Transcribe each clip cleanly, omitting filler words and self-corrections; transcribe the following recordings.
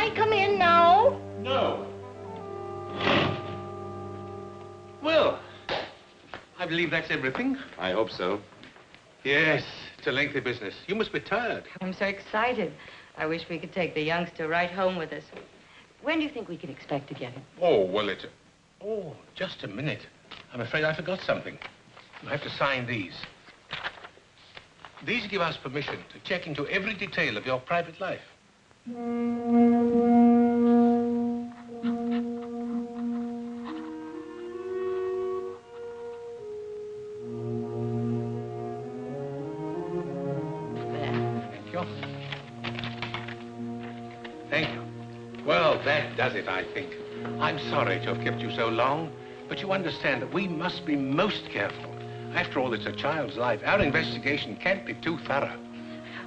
I come in now? No. Well, I believe that's everything. I hope so. Yes, it's a lengthy business. You must be tired. I'm so excited. I wish we could take the youngster right home with us. When do you think we can expect to get him? Oh, well, Oh, just a minute. I'm afraid I forgot something. You have to sign these. These give us permission to check into every detail of your private life. Thank you. Well, that does it, I think. I'm sorry to have kept you so long, but you understand that we must be most careful. After all, it's a child's life. Our investigation can't be too thorough.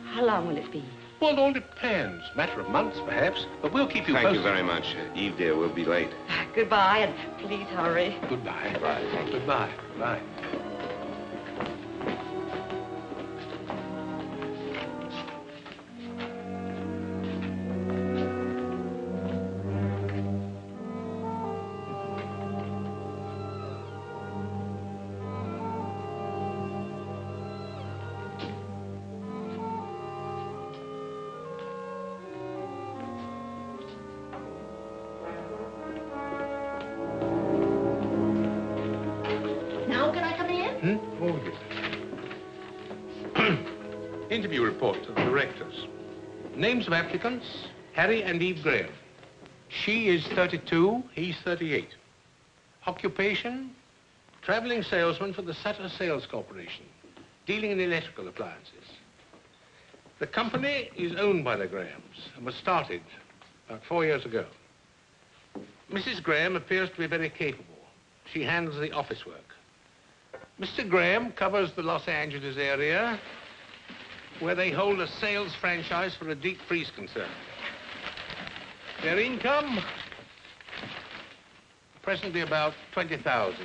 How long will it be? Well, it all depends. Matter of months, perhaps, but we'll keep you posted. Thank you very much. Eve, dear, we'll be late. Goodbye, and please hurry. Goodbye. Goodbye. Thank you. Goodbye. Goodbye. Oh, yes. Interview report of the directors. Names of applicants, Harry and Eve Graham. She is 32, he's 38. Occupation, traveling salesman for the Sutter Sales Corporation, dealing in electrical appliances. The company is owned by the Grahams and was started about 4 years ago. Mrs. Graham appears to be very capable. She handles the office work. Mr. Graham covers the Los Angeles area, where they hold a sales franchise for a deep freeze concern. Their income, presently about 20,000.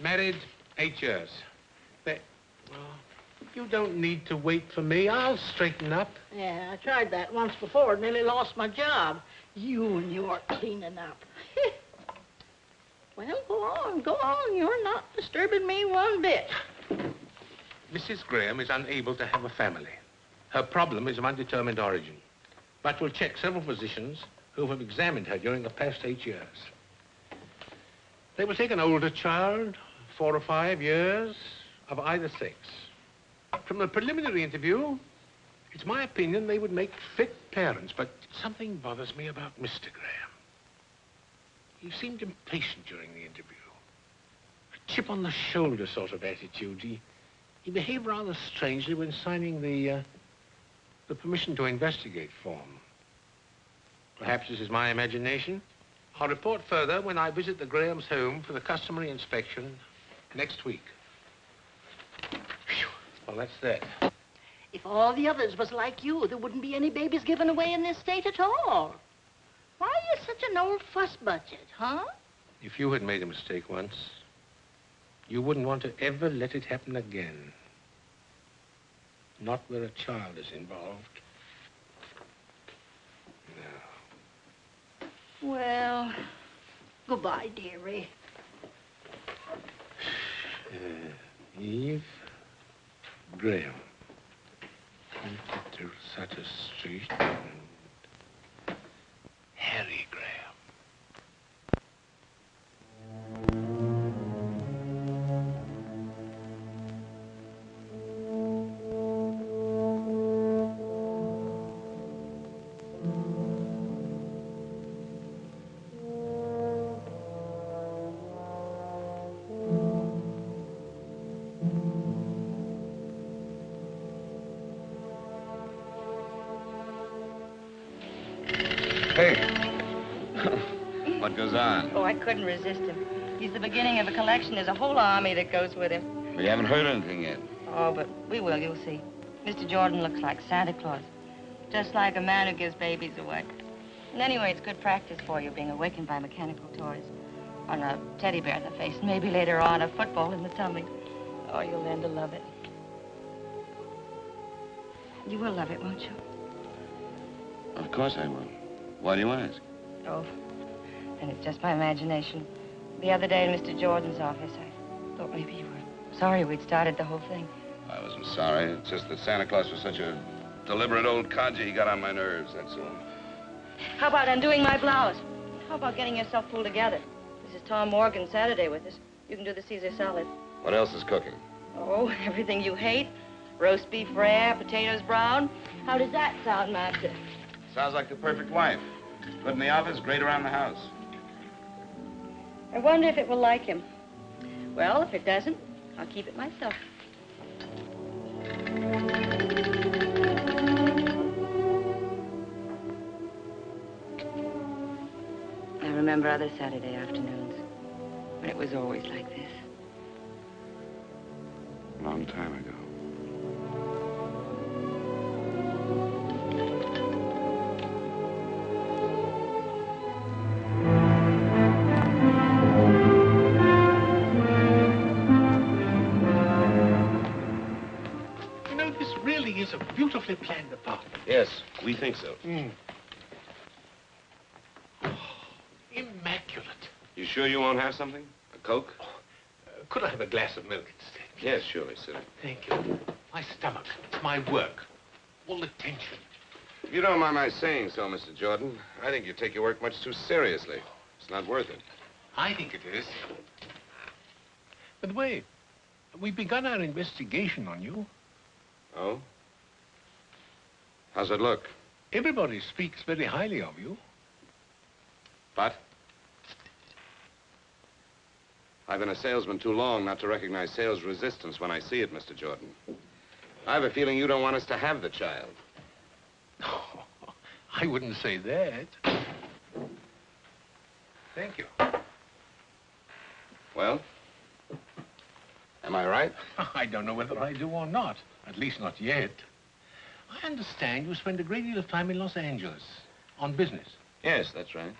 Married 8 years. Well, you don't need to wait for me. I'll straighten up. Yeah, I tried that once before. Nearly lost my job. You and your cleaning up. Well, go on. You're not disturbing me one bit. Mrs. Graham is unable to have a family. Her problem is of undetermined origin. But we'll check several physicians who have examined her during the past 8 years. They will take an older child, 4 or 5 years, of either sex. From the preliminary interview, it's my opinion they would make fit parents, but something bothers me about Mr. Graham. He seemed impatient during the interview. A chip on the shoulder sort of attitude. He behaved rather strangely when signing the permission to investigate form. Perhaps this is my imagination. I'll report further when I visit the Graham's home for the customary inspection next week. Whew. Well, that's that. If all the others was like you, there wouldn't be any babies given away in this state at all. Why are you such an old fuss budget, huh? If you had made a mistake once, you wouldn't want to ever let it happen again. Not where a child is involved. No. Well, goodbye, dearie. Eve Graham. To Sutter Street and Harry Graham. Hey. What goes on? Oh, I couldn't resist him. He's the beginning of a collection. There's a whole army that goes with him. We haven't heard anything yet. Oh, but we will, you'll see. Mr. Jordan looks like Santa Claus. Just like a man who gives babies away. And anyway, it's good practice for you, being awakened by mechanical toys. On a teddy bear in the face, maybe later on a football in the tummy. Oh, you'll learn to love it. You will love it, won't you? Of course I will. Why do you ask? Oh, then it's just my imagination. The other day in Mr. Jordan's office, I thought maybe you were sorry we'd started the whole thing. I wasn't sorry. It's just that Santa Claus was such a deliberate old codger, he got on my nerves, that's all. How about undoing my blouse? How about getting yourself pulled together? This is Tom Morgan's Saturday with us. You can do the Caesar salad. What else is cooking? Oh, everything you hate. Roast beef rare, potatoes brown. How does that sound, Master? Sounds like the perfect wife. Good in the office, great around the house. I wonder if it will like him. Well, if it doesn't, I'll keep it myself. I remember other Saturday afternoons when it was always like this. A long time ago. You know, this really is a beautifully planned apartment. Yes, we think so. Immaculate. You sure you won't have something? A Coke? Could I have a glass of milk instead? Yes, surely, sir. Thank you. My stomach. It's my work. All the tension. If you don't mind my saying so, Mr. Jordan, I think you take your work much too seriously. It's not worth it. I think it is. By the way, we've begun our investigation on you. Oh? How's it look? Everybody speaks very highly of you. But? I've been a salesman too long not to recognize sales resistance when I see it, Mr. Jordan. I have a feeling you don't want us to have the child. Oh, I wouldn't say that. Thank you. Well? Am I right? I don't know whether I do or not. At least not yet. I understand you spend a great deal of time in Los Angeles on business. Yes, that's right.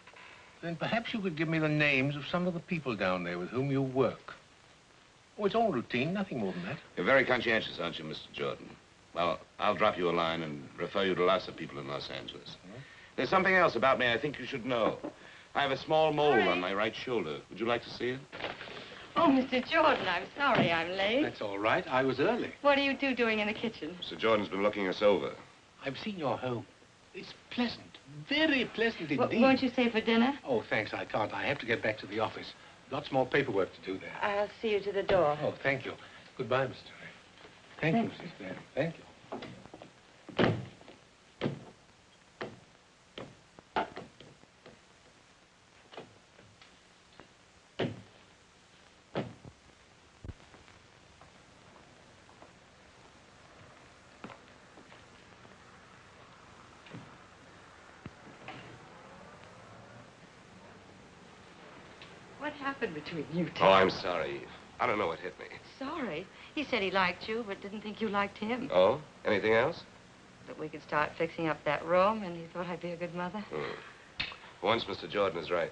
Then perhaps you could give me the names of some of the people down there with whom you work. Oh, it's all routine, nothing more than that. You're very conscientious, aren't you, Mr. Jordan? Well, I'll drop you a line and refer you to lots of people in Los Angeles. There's something else about me I think you should know. I have a small mole on my right shoulder. Would you like to see it? Oh, Mr. Jordan, I'm sorry I'm late. That's all right. I was early. What are you two doing in the kitchen? Mr. Jordan's been looking us over. I've seen your home. It's pleasant. Very pleasant indeed. Won't you stay for dinner? Oh, thanks. I can't. I have to get back to the office. Lots more paperwork to do there. I'll see you to the door. Oh, thank you. Goodbye, Mr. Ray. Thank you, Mrs. Graham. Thank you. What happened between you two? Oh, I'm sorry. I don't know what hit me. Sorry. He said he liked you, but didn't think you liked him. Oh? Anything else? That we could start fixing up that room, and he thought I'd be a good mother. Once Mr. Jordan is right.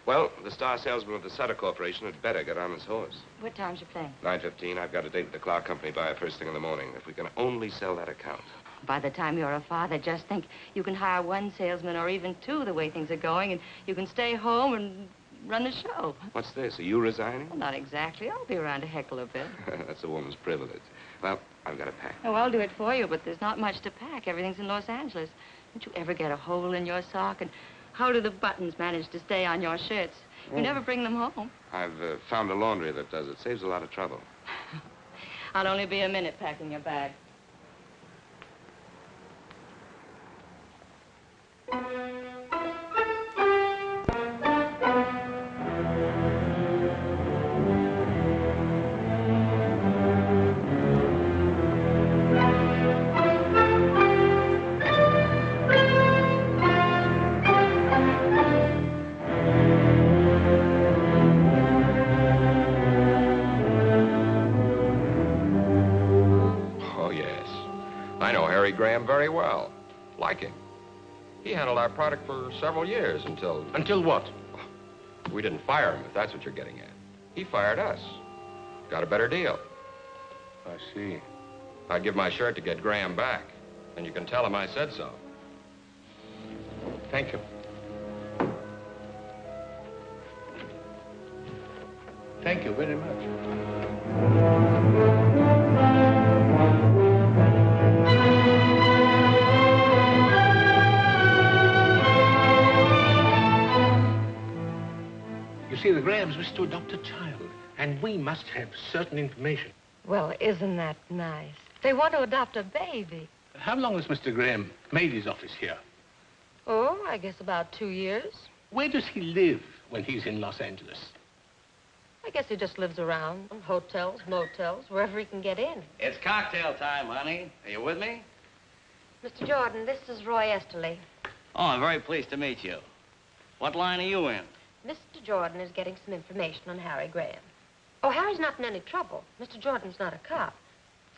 Well, the star salesman of the Sutter Corporation had better get on his horse. What time's your plane? 9:15. I've got a date with the Clark Company buyer first thing in the morning. If we can only sell that account. By the time you're a father, just think you can hire one salesman or even two the way things are going, and you can stay home and run the show. What's this? Are you resigning? Well, not exactly. I'll be around to heckle a bit. That's a woman's privilege. Well, I've got to pack. Oh, I'll do it for you, but there's not much to pack. Everything's in Los Angeles. Don't you ever get a hole in your sock? And how do the buttons manage to stay on your shirts? You never bring them home. I've found a laundry that does it. Saves a lot of trouble. I'll only be a minute packing your bag. Graham very well. Like him. He handled our product for several years until... Until what? We didn't fire him, if that's what you're getting at. He fired us. Got a better deal. I see. I'd give my shirt to get Graham back. And you can tell him I said so. Thank you. Thank you very much. You see, the Grahams wish to adopt a child, and we must have certain information. Well, isn't that nice? They want to adopt a baby. How long has Mr. Graham made his office here? Oh, I guess about 2 years. Where does he live when he's in Los Angeles? I guess he just lives around, hotels, motels, wherever he can get in. It's cocktail time, honey. Are you with me? Mr. Jordan, this is Roy Esterly. Oh, I'm very pleased to meet you. What line are you in? Mr. Jordan is getting some information on Harry Graham. Oh, Harry's not in any trouble. Mr. Jordan's not a cop.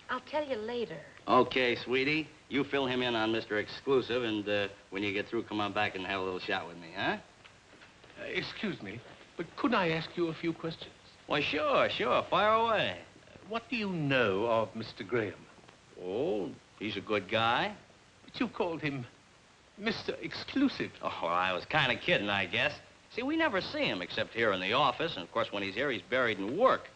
I'll tell you later. Okay, sweetie. You fill him in on Mr. Exclusive, and when you get through, come on back and have a little chat with me, huh? Excuse me, but could I ask you a few questions? Well, sure. Fire away. What do you know of Mr. Graham? Oh, he's a good guy. But you called him Mr. Exclusive. Oh, I was kind of kidding, I guess. See, we never see him except here in the office, and of course, when he's here, he's buried in work.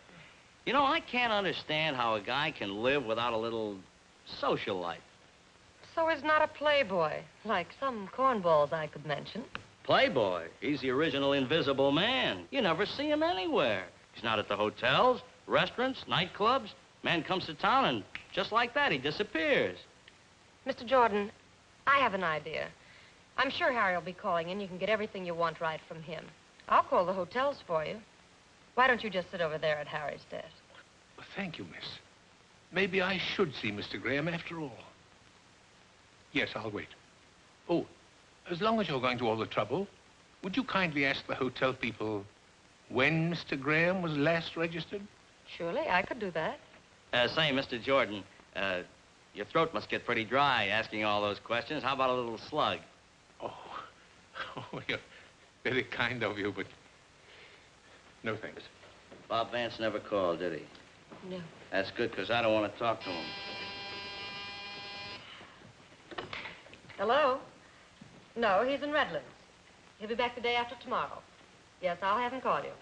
You know, I can't understand how a guy can live without a little social life. So he's not a playboy, like some cornballs I could mention. Playboy? He's the original invisible man. You never see him anywhere. He's not at the hotels, restaurants, nightclubs. Man comes to town, and just like that, he disappears. Mr. Jordan, I have an idea. I'm sure Harry will be calling in. You can get everything you want right from him. I'll call the hotels for you. Why don't you just sit over there at Harry's desk? Well, thank you, miss. Maybe I should see Mr. Graham after all. Yes, I'll wait. Oh, as long as you're going to all the trouble, would you kindly ask the hotel people when Mr. Graham was last registered? Surely, I could do that. Say, Mr. Jordan, your throat must get pretty dry asking all those questions. How about a little slug? Oh, you're very kind of you, but no thanks. Bob Vance never called, did he? No. That's good, because I don't want to talk to him. Hello? No, he's in Redlands. He'll be back the day after tomorrow. Yes, I'll have him call you.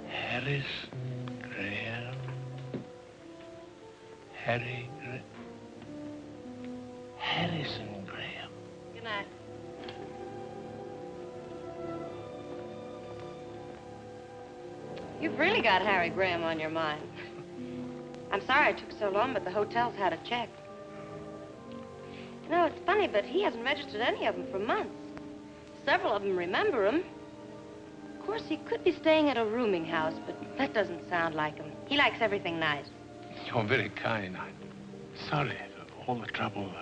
Harrison Graham. Harry Graham. Harrison Graham. Good night. You've really got Harry Graham on your mind. I'm sorry it took so long, but the hotel's had a check. You know, it's funny, but he hasn't registered any of them for months. Several of them remember him. Of course, he could be staying at a rooming house, but that doesn't sound like him. He likes everything nice. You're very kind. I'm sorry for all the trouble.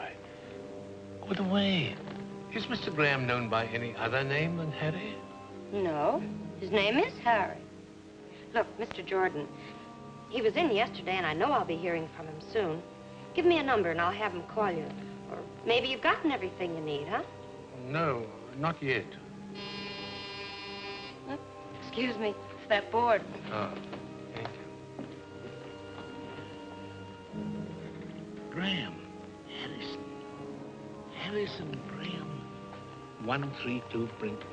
By the way, is Mr. Graham known by any other name than Harry? No, his name is Harry. Look, Mr. Jordan, he was in yesterday, and I know I'll be hearing from him soon. Give me a number, and I'll have him call you. Or maybe you've gotten everything you need, huh? No, not yet. Excuse me, it's that board. Oh, thank you. Graham. Harrison Graham. 132 Brinkman.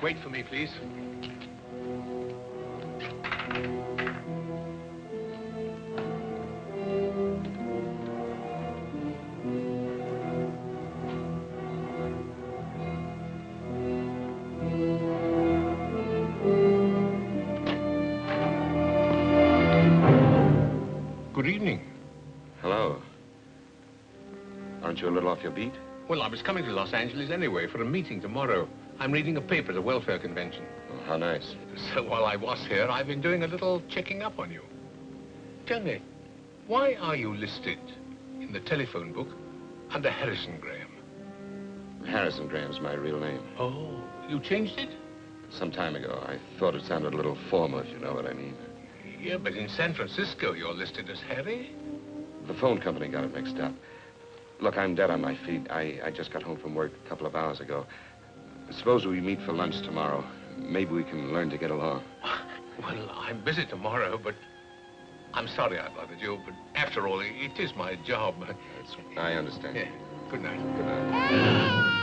Wait for me, please. Good evening. Hello. Aren't you a little off your beat? Well, I was coming to Los Angeles anyway for a meeting tomorrow. I'm reading a paper at a welfare convention. Oh, how nice. So while I was here, I've been doing a little checking up on you. Tell me, why are you listed in the telephone book under Harrison Graham? Harrison Graham's my real name. Oh, you changed it? Some time ago. I thought it sounded a little formal, if you know what I mean. Yeah, but in San Francisco, you're listed as Harry. The phone company got it mixed up. Look, I'm dead on my feet. I just got home from work a couple of hours ago. Suppose we meet for lunch tomorrow. Maybe we can learn to get along. Well, I'm busy tomorrow, but I'm sorry I bothered you. But after all, it is my job. I understand. Yeah. Good night. Good night.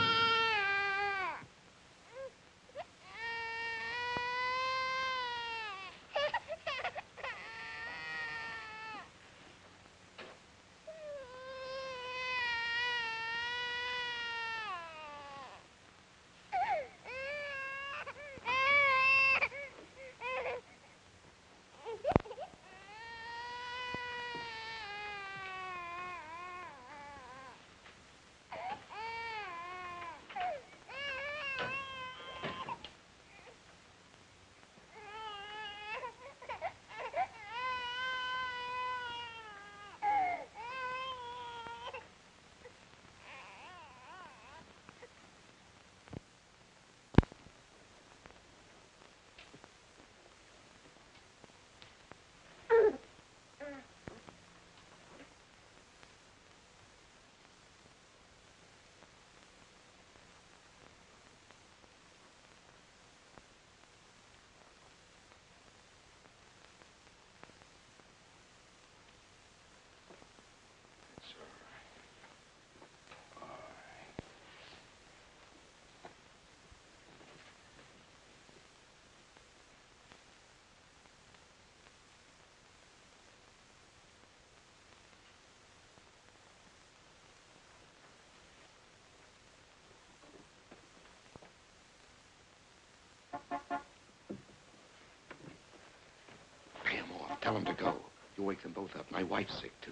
Tell them to go. You wake them both up. My wife's sick, too.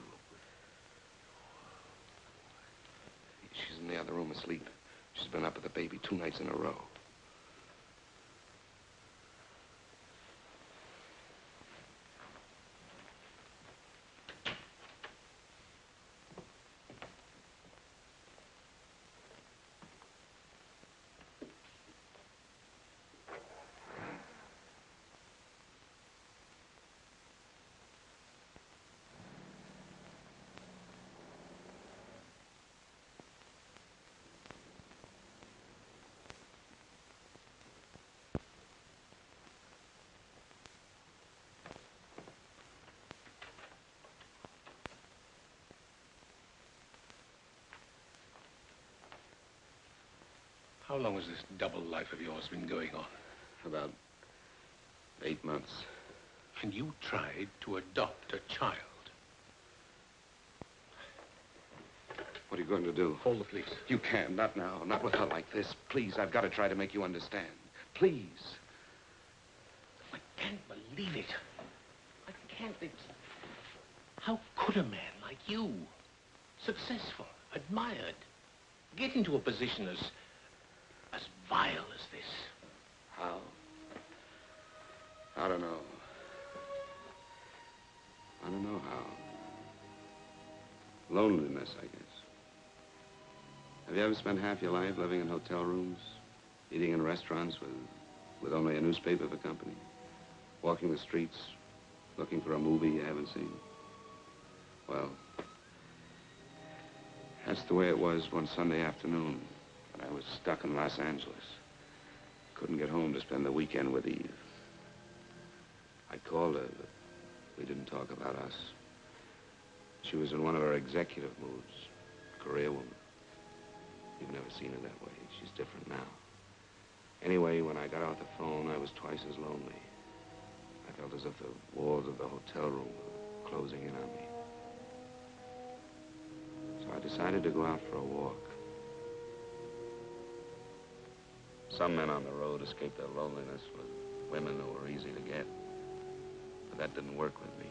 She's in the other room asleep. She's been up with the baby 2 nights in a row. How long has this double life of yours been going on? About 8 months. And you tried to adopt a child. What are you going to do? Call the police. You can't. Not now. Not with her like this. Please, I've got to try to make you understand. Please. I can't believe it. I can't. How could a man like you, successful, admired, get into a position as vile as this? How? I don't know. I don't know how. Loneliness, I guess. Have you ever spent half your life living in hotel rooms, eating in restaurants with only a newspaper for company, walking the streets, looking for a movie you haven't seen? Well, that's the way it was one Sunday afternoon when I was stuck in Los Angeles. Couldn't get home to spend the weekend with Eve. I called her, but we didn't talk about us. She was in one of her executive moods, career woman. You've never seen her that way. She's different now. Anyway, when I got off the phone, I was twice as lonely. I felt as if the walls of the hotel room were closing in on me. So I decided to go out for a walk. Some men on the road escape their loneliness with women who are easy to get. But that didn't work with me.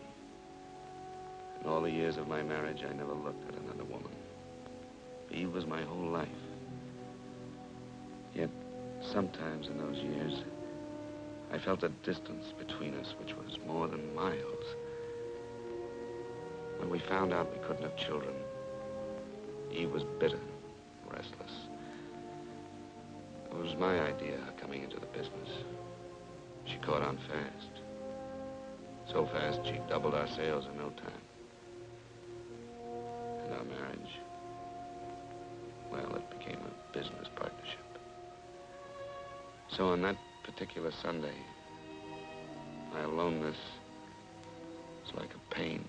In all the years of my marriage, I never looked at another woman. Eve was my whole life. Yet, sometimes in those years, I felt a distance between us which was more than miles. When we found out we couldn't have children, Eve was bitter, restless. It was my idea coming into the business. She caught on fast. So so fast, she doubled our sales in no time. And our marriage, well, it became a business partnership. So on that particular Sunday, my aloneness was like a pain.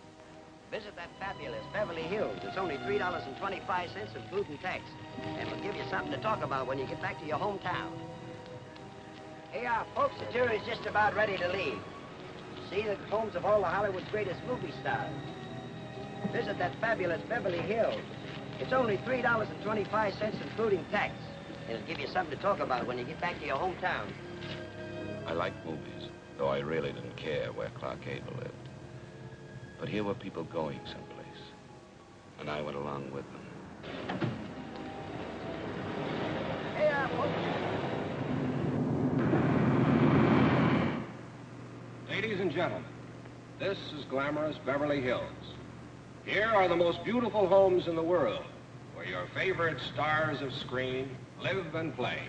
Visit that fabulous Beverly Hills. It's only $3.25 in food and tax. And it'll give you something to talk about when you get back to your hometown. Hey, folks, the tour is just about ready to leave. See the homes of all of Hollywood's greatest movie stars. Visit that fabulous Beverly Hills. It's only $3.25 including tax. It'll give you something to talk about when you get back to your hometown. I liked movies, though I really didn't care where Clark Gable lived. But here were people going someplace, and I went along with them. Hey, folks. Ladies and gentlemen, this is glamorous Beverly Hills. Here are the most beautiful homes in the world, where your favorite stars of screen live and play.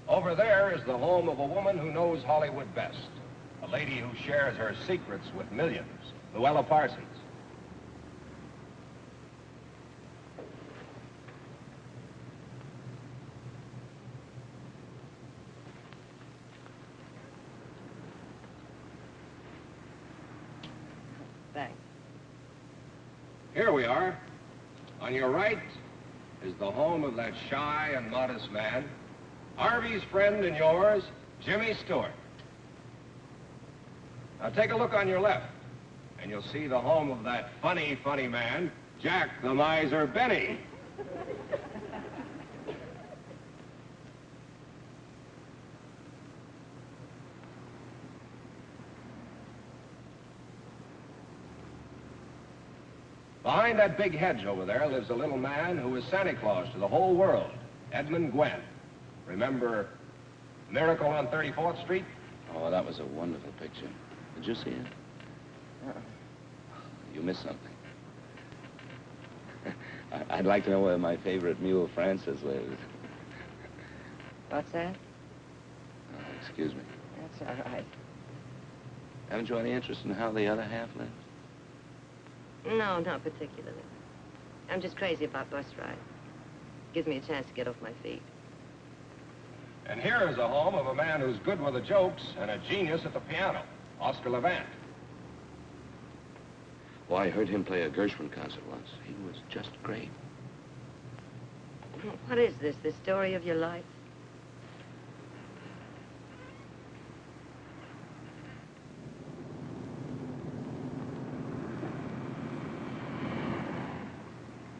Over there is the home of a woman who knows Hollywood best, a lady who shares her secrets with millions, Luella Parsons. Thanks. Here we are. On your right is the home of that shy and modest man, Harvey's friend and yours, Jimmy Stewart. Now take a look on your left, and you'll see the home of that funny, funny man, Jack the Miser Benny. Behind that big hedge over there lives a little man who is Santa Claus to the whole world, Edmund Gwenn. Remember Miracle on 34th Street? Oh, that was a wonderful picture. Did you see it? You missed something. I'd like to know where my favorite mule, Francis, lives. What's that? Oh, excuse me. That's all right. Haven't you any interest in how the other half lives? No, not particularly. I'm just crazy about bus rides. Gives me a chance to get off my feet. And here is a home of a man who's good with the jokes and a genius at the piano, Oscar Levant. Oh, I heard him play a Gershwin concert once. He was just great. What is this, the story of your life?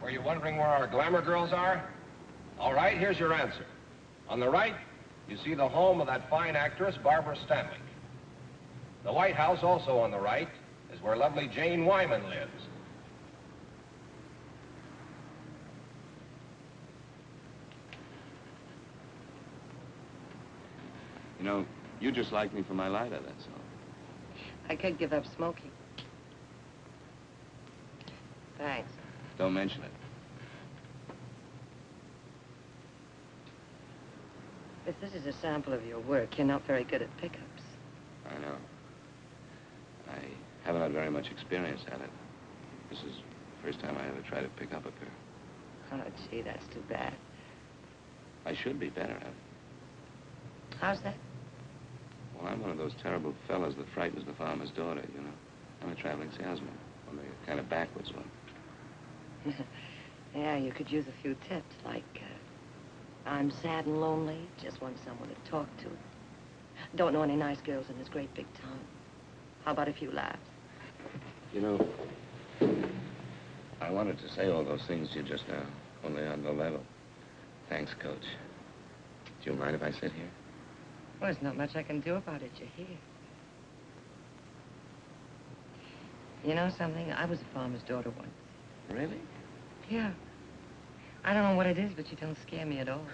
Were you wondering where our glamour girls are? All right, here's your answer. On the right, you see the home of that fine actress, Barbara Stanwyck. The White House, also on the right, is where lovely Jane Wyman lives. You know, you just like me for my lighter, that's all. I could give up smoking. Thanks. Don't mention it. If this is a sample of your work, you're not very good at pickups. I know. I haven't had very much experience at it. This is the first time I ever tried to pick up a girl. Oh, gee, that's too bad. I should be better at it. How's that? Well, I'm one of those terrible fellas that frightens the farmer's daughter, you know. I'm a traveling salesman, only a kind of backwards one. Yeah, you could use a few tips, like, I'm sad and lonely, just want someone to talk to. Don't know any nice girls in this great big town. How about a few laughs? You know, I wanted to say all those things to you just now, only on the level. Thanks, Coach. Do you mind if I sit here? Well, there's not much I can do about it. You're here. You know something? I was a farmer's daughter once. Really? Yeah. I don't know what it is, but you don't scare me at all.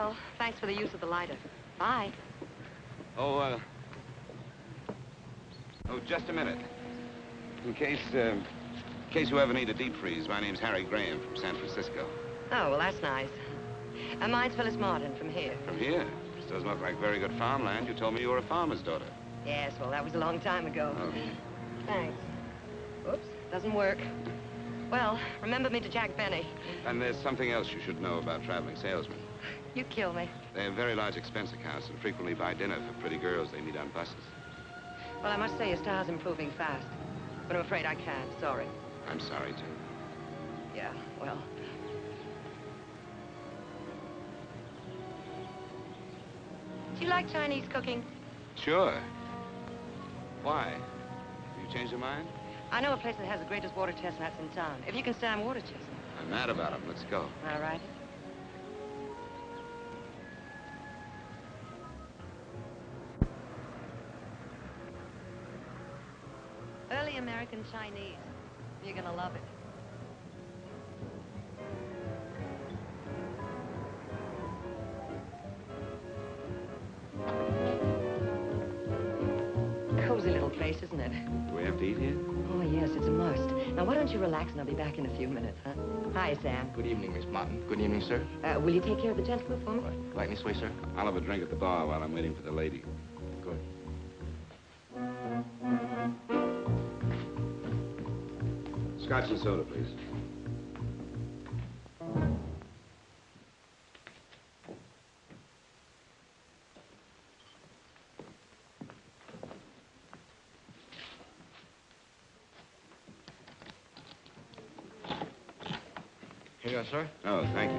Well, thanks for the use of the lighter. Bye. Oh, just a minute. In case you ever need a deep freeze, my name's Harry Graham from San Francisco. Oh, well, that's nice. Mine's Phyllis Martin from here. From here? This doesn't look like very good farmland. You told me you were a farmer's daughter. Yes, well, that was a long time ago. Oh. Thanks. Oops, doesn't work. Well, remember me to Jack Benny. And there's something else you should know about traveling salesmen. You kill me. They have very large expense accounts and frequently buy dinner for pretty girls they meet on buses. Well, I must say your style's improving fast. But I'm afraid I can't. Sorry. I'm sorry, too. Yeah, well. Do you like Chinese cooking? Sure. Why? Have you changed your mind? I know a place that has the greatest water chestnuts in town. If you can stand water chestnuts. I'm mad about them. Let's go. All right. Early American Chinese. You're gonna love it. Cozy little place, isn't it? Do we have to eat here? Oh, yes, it's a must. Now, why don't you relax and I'll be back in a few minutes, huh? Hi, Sam. Good evening, Miss Martin. Good evening, sir. Will you take care of the gentleman for me? Right this way, sir. I'll have a drink at the bar while I'm waiting for the lady. Good. Scotch and soda, please. Here you are, sir. Oh, thank you.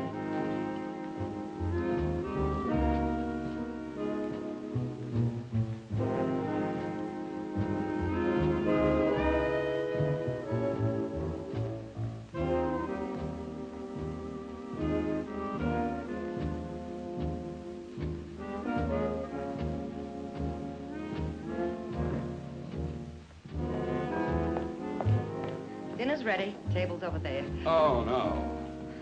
Dinner's ready. Table's over there. Oh, no.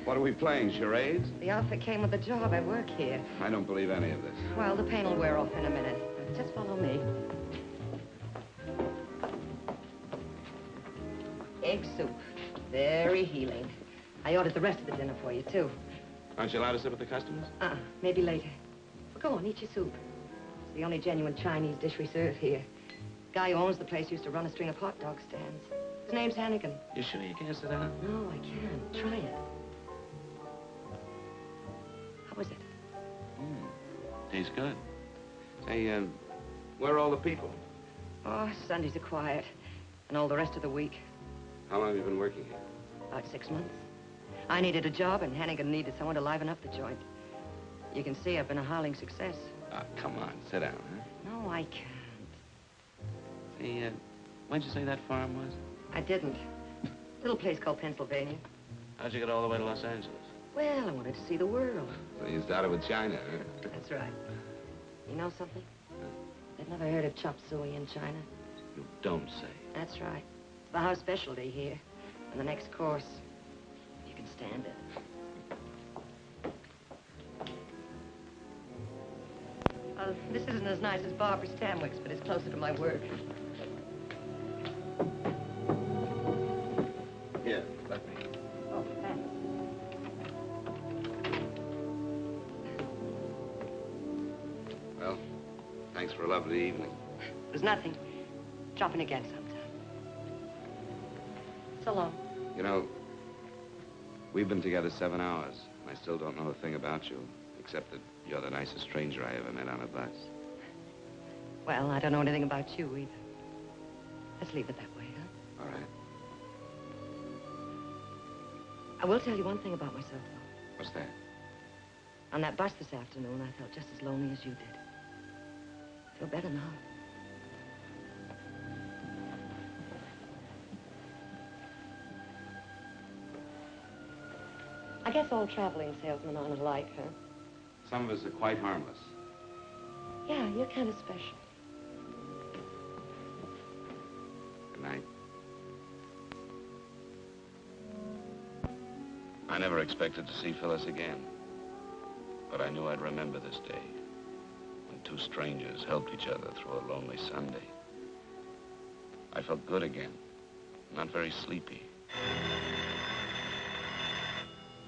What are we playing, charades? The outfit came with the job. I work here. I don't believe any of this. Well, the pain will wear off in a minute. Just follow me. Egg soup. Very healing. I ordered the rest of the dinner for you, too. Aren't you allowed to sit with the customers? Maybe later. Well, go on, eat your soup. It's the only genuine Chinese dish we serve here. The guy who owns the place used to run a string of hot dog stands. His name's Hannigan. You sure you can't sit down? No, I can't. Try it. How was it? Tastes good. Say, where are all the people? Oh, Sundays are quiet. And all the rest of the week. How long have you been working here? About 6 months. I needed a job, and Hannigan needed someone to liven up the joint. You can see I've been a howling success. Ah, come on. Sit down, huh? No, I can't. Say, when'd you say that farm was? I didn't. Little place called Pennsylvania. How'd you get all the way to Los Angeles? Well, I wanted to see the world. So you started with China, huh? That's right. You know something? I've never heard of chop suey in China. You don't say. That's right. It's the house specialty here. And the next course, you can stand it. This isn't as nice as Barbara's Tamwick's, but it's closer to my work. Here, let me. Oh, thanks. Well, thanks for a lovely evening. It was nothing. Drop in again sometime. So long. You know, we've been together 7 hours, and I still don't know a thing about you, except that you're the nicest stranger I ever met on a bus. Well, I don't know anything about you either. Let's leave it that way, huh? All right. I will tell you one thing about myself, though. What's that? On that bus this afternoon, I felt just as lonely as you did. I feel better now. I guess all traveling salesmen aren't alike, huh? Some of us are quite harmless. Yeah, you're kind of special. Good night. I never expected to see Phyllis again. But I knew I'd remember this day, when two strangers helped each other through a lonely Sunday. I felt good again, not very sleepy.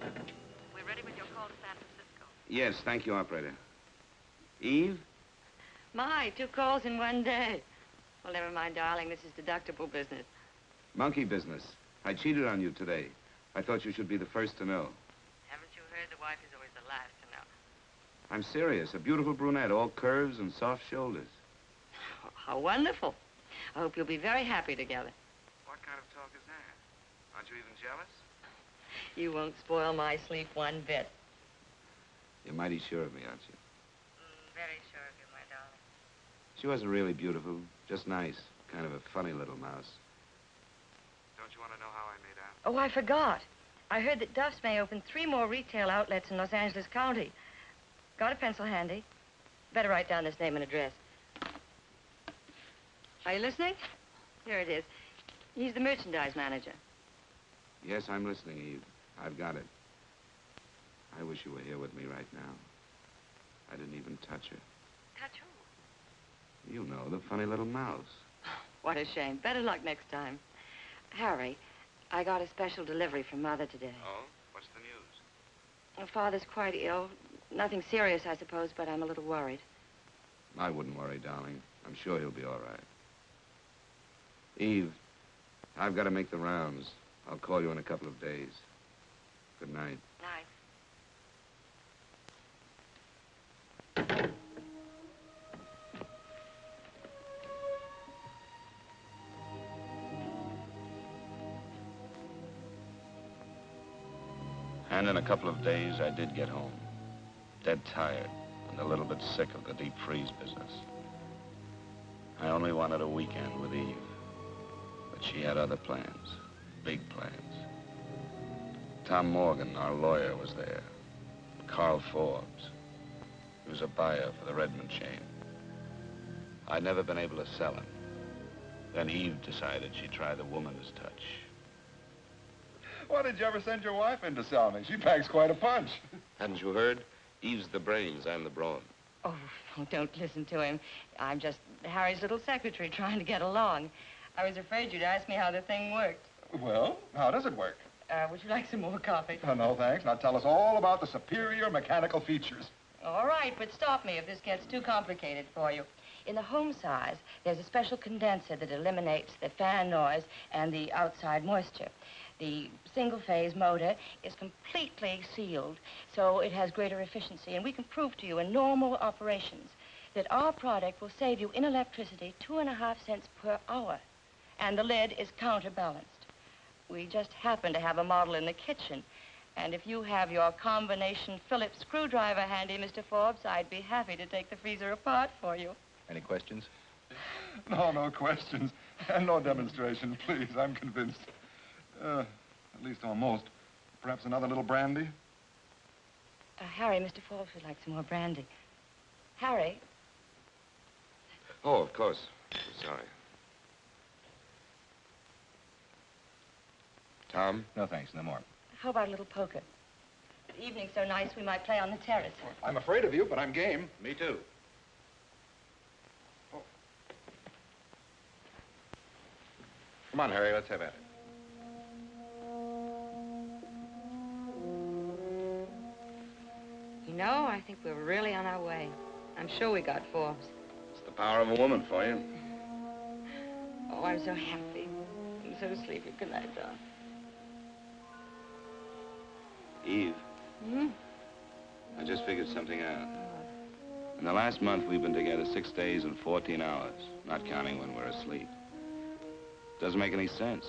We're ready with your call to San Francisco. Yes, thank you, operator. Eve? My, 2 calls in one day. Well, never mind, darling. This is deductible business. Monkey business. I cheated on you today. I thought you should be the first to know. Haven't you heard the wife is always the last to know? I'm serious. A beautiful brunette, all curves and soft shoulders. Oh, how wonderful. I hope you'll be very happy together. What kind of talk is that? Aren't you even jealous? You won't spoil my sleep one bit. You're mighty sure of me, aren't you? Very sure of you, my darling. She wasn't really beautiful, just nice. Kind of a funny little mouse. Don't you want to know how I made out? Oh, I forgot. I heard that Duff's may open 3 more retail outlets in Los Angeles County. Got a pencil handy? Better write down this name and address. Are you listening? Here it is. He's the merchandise manager. Yes, I'm listening, Eve. I've got it. I wish you were here with me right now. I didn't even touch her. Touch who? You know, the funny little mouse. What a shame. Better luck next time. Harry, I got a special delivery from Mother today. Oh? What's the news? Her father's quite ill. Nothing serious, I suppose, but I'm a little worried. I wouldn't worry, darling. I'm sure he'll be all right. Eve, I've got to make the rounds. I'll call you in a couple of days. Good night. Night. And in a couple of days, I did get home. Dead tired and a little bit sick of the deep freeze business. I only wanted a weekend with Eve. But she had other plans, big plans. Tom Morgan, our lawyer, was there. Carl Forbes. He was a buyer for the Redmond chain. I'd never been able to sell him. Then Eve decided she'd try the woman's touch. Why did you ever send your wife in to sell me? She packs quite a punch. Hadn't you heard? Eve's the brains, I'm the brawn. Oh, don't listen to him. I'm just Harry's little secretary trying to get along. I was afraid you'd ask me how the thing worked. Well, how does it work? Would you like some more coffee? Oh, no, thanks. Now tell us all about the superior mechanical features. All right, but stop me if this gets too complicated for you. In the home size, there's a special condenser that eliminates the fan noise and the outside moisture. The single-phase motor is completely sealed, so it has greater efficiency, and we can prove to you in normal operations that our product will save you in electricity 2.5 cents per hour, and the lid is counterbalanced. We just happen to have a model in the kitchen, and if you have your combination Phillips screwdriver handy, Mr. Forbes, I'd be happy to take the freezer apart for you. Any questions? No questions. And no demonstrations, please. I'm convinced. At least almost. Perhaps another little brandy? Harry, Mr. Forbes would like some more brandy. Harry? Oh, of course. Sorry. Tom? No, thanks. No more. How about a little poker? The evening's so nice we might play on the terrace. I'm afraid of you, but I'm game. Me too. Oh. Come on, Harry. Let's have at it. You know, I think we're really on our way. I'm sure we got Forbes. It's the power of a woman for you. Oh, I'm so happy. I'm so sleepy. Good night, darling. Eve, I just figured something out. In the last month, we've been together 6 days and 14 hours, not counting when we're asleep. Doesn't make any sense.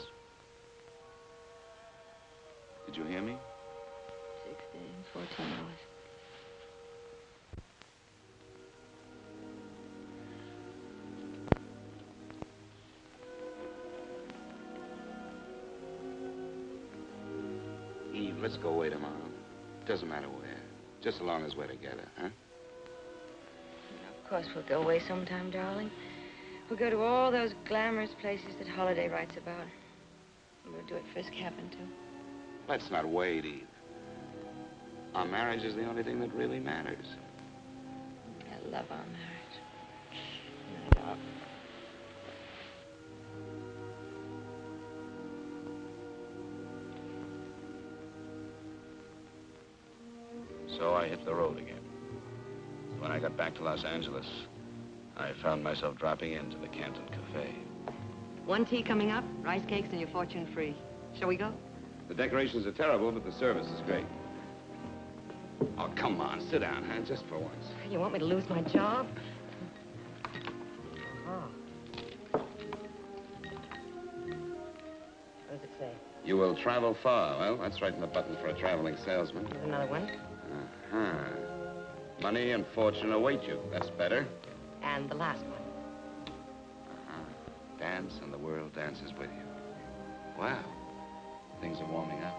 Did you hear me? 6 days and 14 hours. Eve, let's go away tomorrow. Doesn't matter where. Just as long as we're together, huh? Of course, we'll go away sometime, darling. We'll go to all those glamorous places that Holiday writes about. And we'll do it Frisk happened to. Let's not wait, Eve. Our marriage is the only thing that really matters. I love our marriage. So I hit the road again. When I got back to Los Angeles, I found myself dropping into the Canton Cafe. 1 tea coming up, rice cakes, and your fortune free. Shall we go? The decorations are terrible, but the service is great. Oh, come on, sit down, huh? Just for once. You want me to lose my job? Oh. What does it say? You will travel far. Well, that's right in the button for a traveling salesman. Here's another one. Uh-huh. Money and fortune await you. That's better. And the last one. Uh-huh. Dance and the world dances with you. Wow. Things are warming up.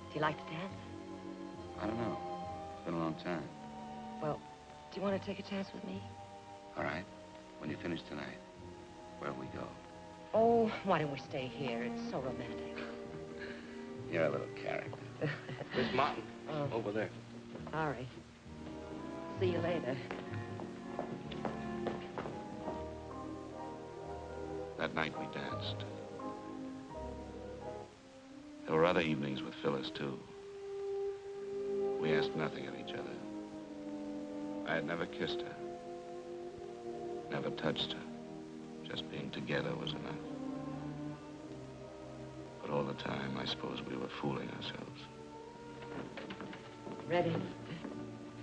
Do you like to dance? I don't know. It's been a long time. Well, do you want to take a chance with me? All right. When you finish tonight, where'll we go? Oh, why don't we stay here? It's so romantic. You're a little character. Miss Martin, over there. All right. See you later. That night we danced. There were other evenings with Phyllis, too. We asked nothing of each other. I had never kissed her. Never touched her. Just being together was enough. But all the time, I suppose we were fooling ourselves. Ready.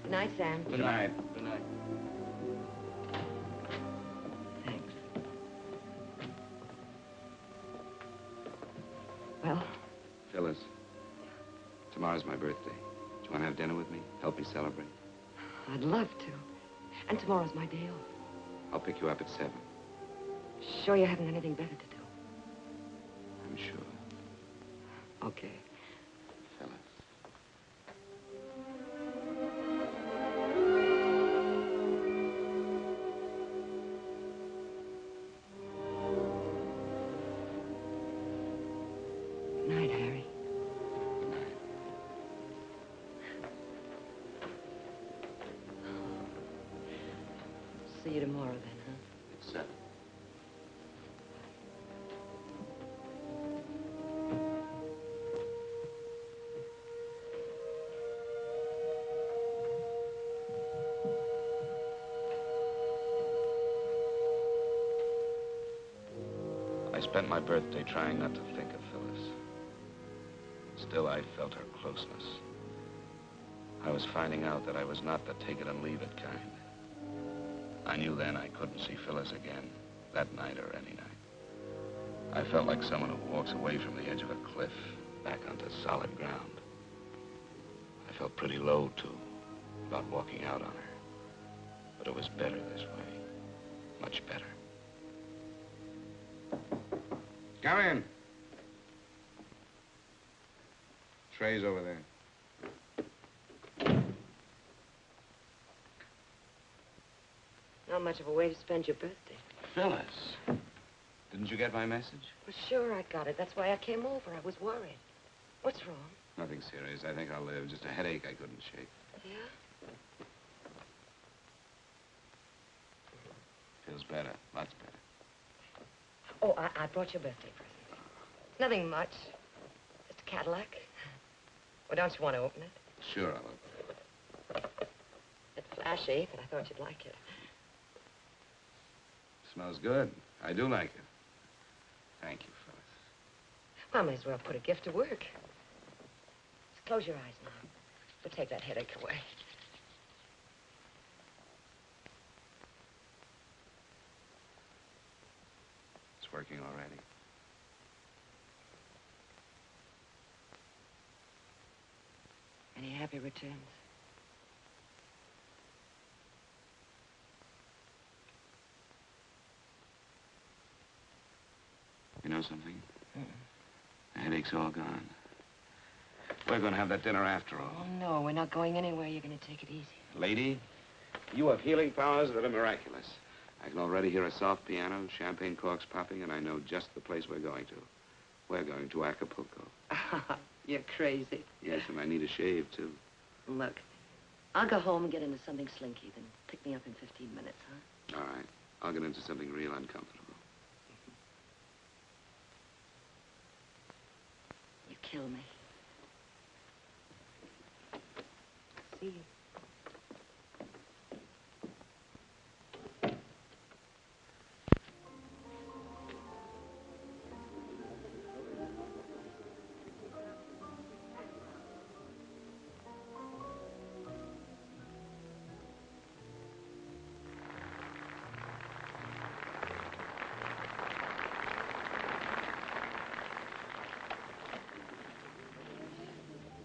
Good night, Sam. Good night. Good night. Thanks. Well? Phyllis, tomorrow's my birthday. Do you want to have dinner with me? Help me celebrate? I'd love to. And tomorrow's my day off. I'll pick you up at 7. Sure you haven't anything better to do? I'm sure. Okay. Phyllis. Good night, Harry. Good night. See you tomorrow, then, huh? It's 7. I spent my birthday trying not to think of Phyllis. Still, I felt her closeness. I was finding out that I was not the take-it-and-leave-it kind. I knew then I couldn't see Phyllis again, that night or any night. I felt like someone who walks away from the edge of a cliff, back onto solid ground. I felt pretty low, too, about walking out on her. But it was better this way, much better. Come in. Tray's over there. Not much of a way to spend your birthday. Phyllis, didn't you get my message? Well, sure I got it. That's why I came over. I was worried. What's wrong? Nothing serious. I think I'll live. Just a headache I couldn't shake. Yeah? Feels better. Lots better. Oh, I brought you a birthday present. It's nothing much. Just a Cadillac. Well, don't you want to open it? Sure, I'll open it. It's flashy, but I thought you'd like it. Smells good. I do like it. Thank you, Phyllis. Well, I may as well put a gift to work. Just close your eyes now. We'll take that headache away. It's working already. Any happy returns? You know something? The headache's all gone. We're going to have that dinner after all. Oh, no, we're not going anywhere. You're going to take it easy. Lady, you have healing powers that are miraculous. I can already hear a soft piano, champagne corks popping, and I know just the place we're going to. We're going to Acapulco. You're crazy. Yes, and I need a shave, too. Look, I'll go home and get into something slinky, then pick me up in 15 minutes, huh? All right. I'll get into something real uncomfortable. You kill me. See you.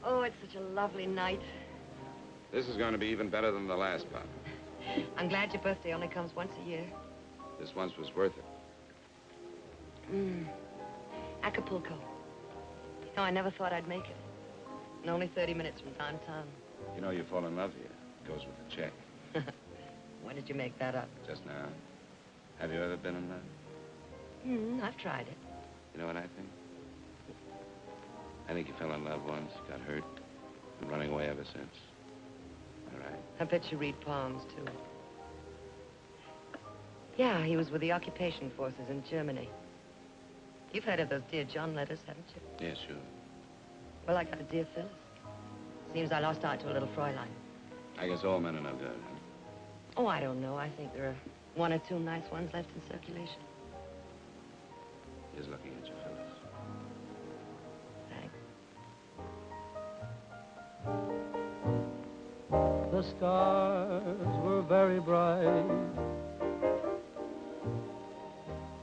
Oh, it's such a lovely night. This is going to be even better than the last pop. I'm glad your birthday only comes once a year. This once was worth it. Acapulco. No, I never thought I'd make it. And only 30 minutes from downtown. You know you fall in love here. It goes with the check. When did you make that up? Just now. Have you ever been in love? I've tried it. You know what I think? I think you fell in love once, got hurt, been running away ever since. All right. I bet you read palms, too. Yeah, he was with the occupation forces in Germany. You've heard of those Dear John letters, haven't you? Yeah, sure. Well, I got a Dear Phyllis. Seems I lost out to a little Fräulein. I guess all men are no good, huh? Oh, I don't know. I think there are one or two nice ones left in circulation. He's looking at you, Phyllis. The stars were very bright,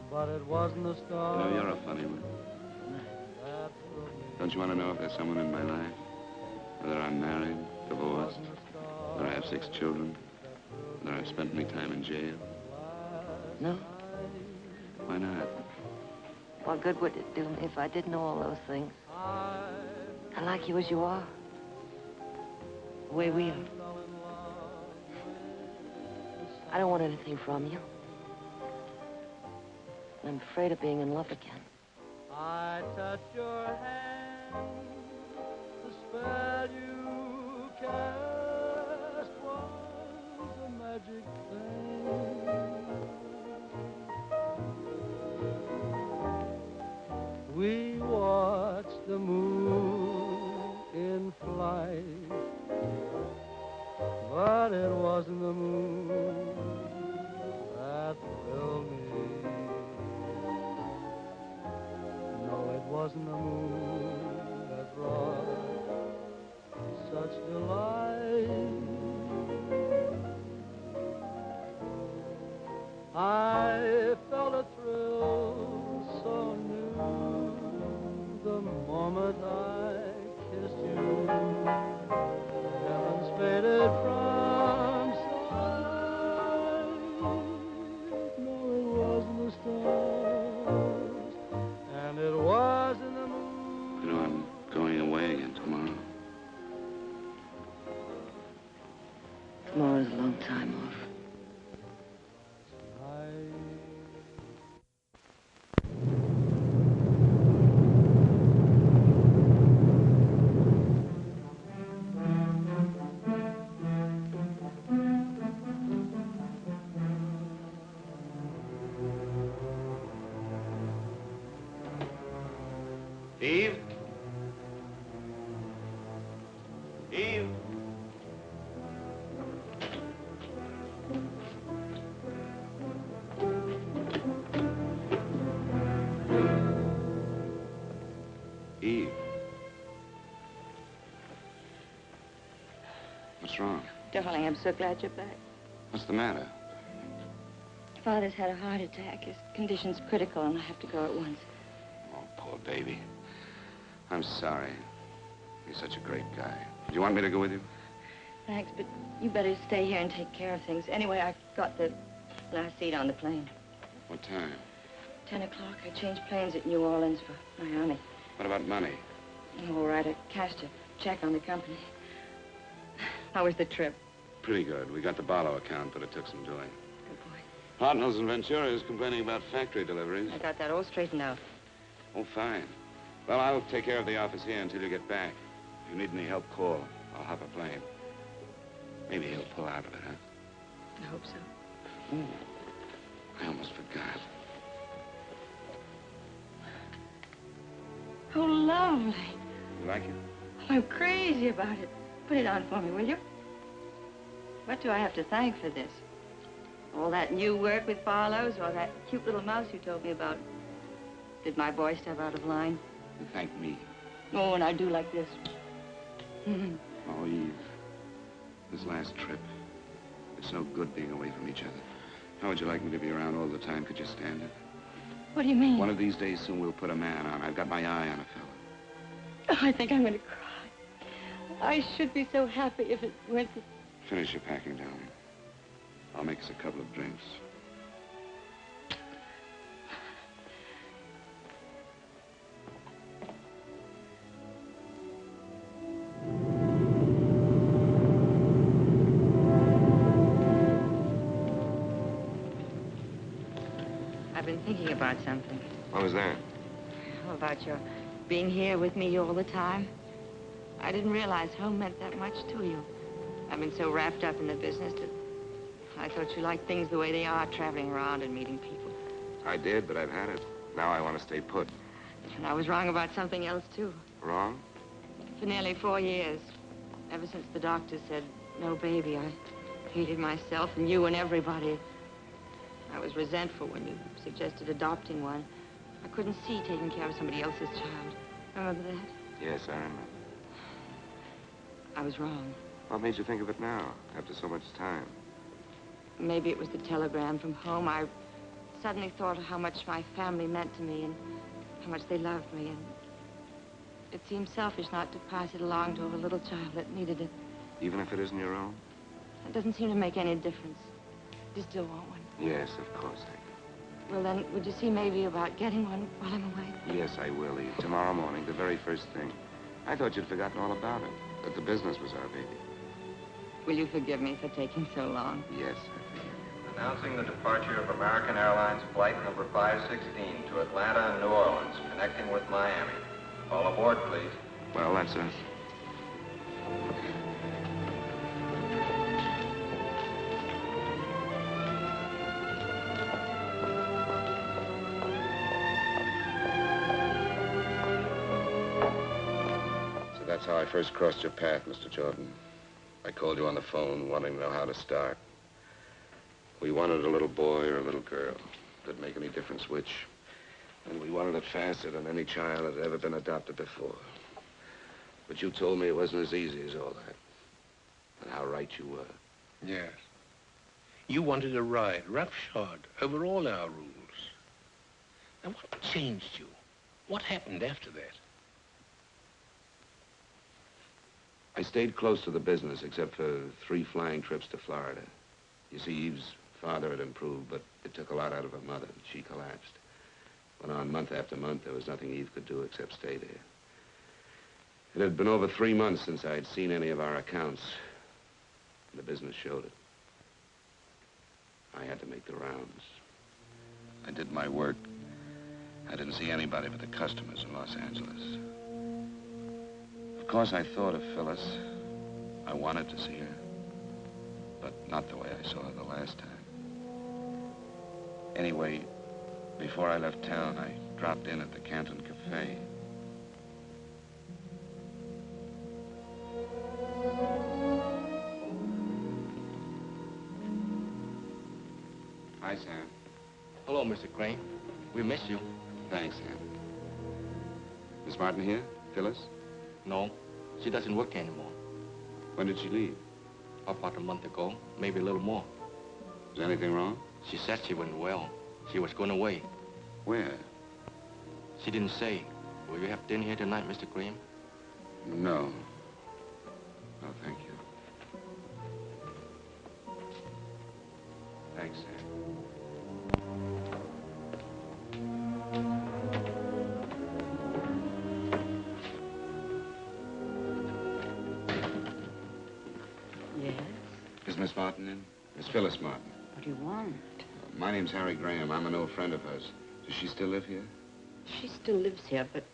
but it wasn't the stars. You know, you're a funny one. Don't you want to know if there's someone in my life? Whether I'm married, divorced, whether I have 6 children, whether I've spent my time in jail? No? Why not? What good would it do me if I did know all those things? I like you as you are. The way we are. I don't want anything from you. I'm afraid of being in love again. I touch your hand, the spell you cast was a magic thing. We watched the moon in flight, but it wasn't the moon that thrilled me. No, it wasn't the moon that brought such delight. I felt a thrill so new the moment I kissed you. Heavens faded from sight. No, it wasn't the stars, and it wasn't the moon. You know, I'm going away again tomorrow. Tomorrow's a long time off. Eve? Eve? Eve? What's wrong? Darling, I'm so glad you're back. What's the matter? Father's had a heart attack. His condition's critical, and I have to go at once. Oh, poor baby. I'm sorry. He's such a great guy. Do you want me to go with you? Thanks, but you better stay here and take care of things. Anyway, I got the last seat on the plane. What time? 10 o'clock. I changed planes at New Orleans for Miami. What about money? All right, I cashed a check on the company. How was the trip? Pretty good. We got the Barlow account, but it took some doing. Good boy. Hartnell's in Ventura is complaining about factory deliveries. I got that all straightened out. Oh, fine. Well, I'll take care of the office here until you get back. If you need any help, call. I'll have a plane. Maybe he'll pull out of it, huh? I hope so. Ooh, I almost forgot. Oh, lovely. You like it? I'm crazy about it. Put it on for me, will you? What do I have to thank for this? All that new work with Barlow's or that cute little mouse you told me about? Did my boy step out of line? You thank me. Oh, and I do like this. Oh, Eve. This last trip. It's no good being away from each other. How would you like me to be around all the time? Could you stand it? What do you mean? One of these days soon we'll put a man on. I've got my eye on a fellow. Oh, I think I'm going to cry. I should be so happy if it weren't that... Finish your packing, darling. I'll make us a couple of drinks. I've been thinking about something. What was that? About your being here with me all the time. I didn't realize home meant that much to you. I've been so wrapped up in the business that I thought you liked things the way they are, traveling around and meeting people. I did, but I've had it. Now I want to stay put. And I was wrong about something else, too. Wrong? For nearly 4 years, ever since the doctor said, no baby, I hated myself and you and everybody. I was resentful when you suggested adopting one. I couldn't see taking care of somebody else's child. Remember that? Yes, I remember. I was wrong. What made you think of it now, after so much time? Maybe it was the telegram from home. I suddenly thought of how much my family meant to me and how much they loved me. And it seemed selfish not to pass it along to a little child that needed it. Even if it isn't your own? It doesn't seem to make any difference. You still want one? Yes, of course I do. Well, then, would you see maybe about getting one while I'm away? Yes, I will, Eve. Tomorrow morning, the very first thing. I thought you'd forgotten all about it, that the business was our baby. Will you forgive me for taking so long? Yes, I forgive you. Announcing the departure of American Airlines Flight number 516 to Atlanta and New Orleans, connecting with Miami. All aboard, please. Well, that's us. So that's how I first crossed your path, Mr. Jordan. I called you on the phone, wanting to know how to start. We wanted a little boy or a little girl. Didn't make any difference which. And we wanted it faster than any child had ever been adopted before. But you told me it wasn't as easy as all that. And how right you were. Yes. You wanted a ride, roughshod, over all our rules. Now, what changed you? What happened after that? I stayed close to the business, except for 3 flying trips to Florida. You see, Eve's father had improved, but it took a lot out of her mother. She collapsed. Went on month after month. There was nothing Eve could do except stay there. It had been over 3 months since I'd seen any of our accounts. And the business showed it. I had to make the rounds. I did my work. I didn't see anybody but the customers in Los Angeles. Of course, I thought of Phyllis. I wanted to see her. But not the way I saw her the last time. Anyway, before I left town, I dropped in at the Canton Cafe. Hi, Sam. Hello, Mr. Crane. We missed you. Thanks, Sam. Miss Martin here? Phyllis? No, she doesn't work anymore. When did she leave? About a month ago, maybe a little more. Is anything wrong? She said she wasn't well. She was going away. Where? She didn't say. Will you have dinner here tonight, Mr. Graham? No. No, thank you. Thanks, Sam. Yes? Is Miss Martin in? Miss Phyllis Martin. What do you want? My name's Harry Graham. I'm an old friend of hers. Does she still live here? She still lives here, but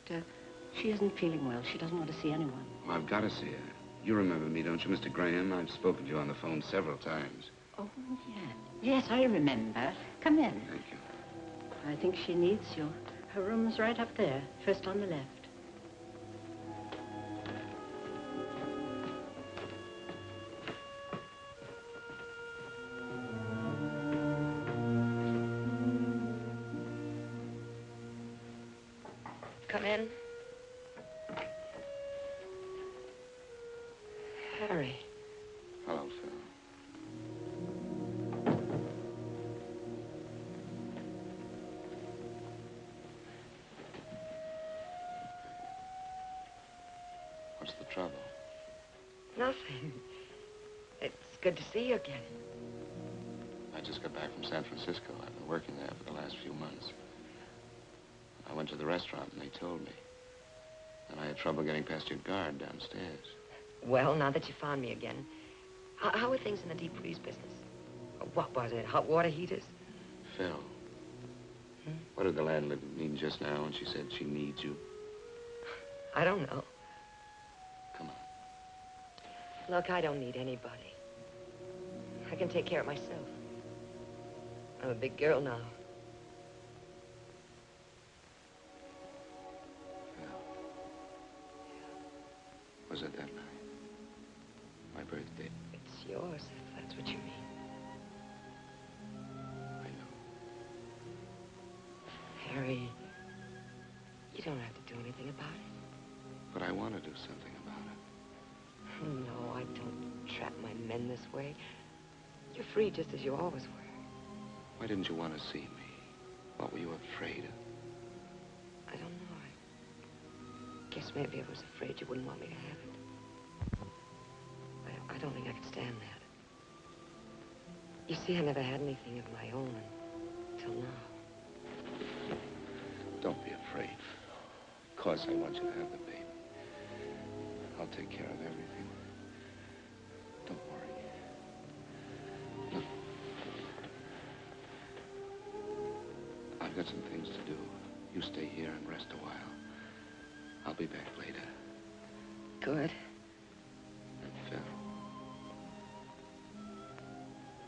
she isn't feeling well. She doesn't want to see anyone. Well, I've got to see her. You remember me, don't you, Mr. Graham? I've spoken to you on the phone several times. Oh, yes. Yes, I remember. Come in. Thank you. I think she needs you. Her room's right up there, first on the left. Come in. Harry. Hello, Phil. What's the trouble? Nothing. It's good to see you again. I just got back from San Francisco. I've been working there for the last few months. I went to the restaurant and they told me. And I had trouble getting past your guard downstairs. Well, now that you found me again, how are things in the deep freeze business? What was it, hot water heaters? Phil, what did the landlady mean just now when she said she needs you? I don't know. Come on. Look, I don't need anybody. I can take care of myself. I'm a big girl now. Was it that night? My birthday? It's yours, if that's what you mean. I know. Harry, you don't have to do anything about it. But I want to do something about it. No, I don't trap my men this way. You're free just as you always were. Why didn't you want to see me? What were you afraid of? I don't know. I guess maybe I was afraid you wouldn't want me to have it. I don't think I could stand that. You see, I never had anything of my own until now. Don't be afraid. Of course I want you to have the baby. I'll take care of everything. Don't worry. Look. I've got some things to do. You stay here and rest a while. I'll be back later. Good. And Phil,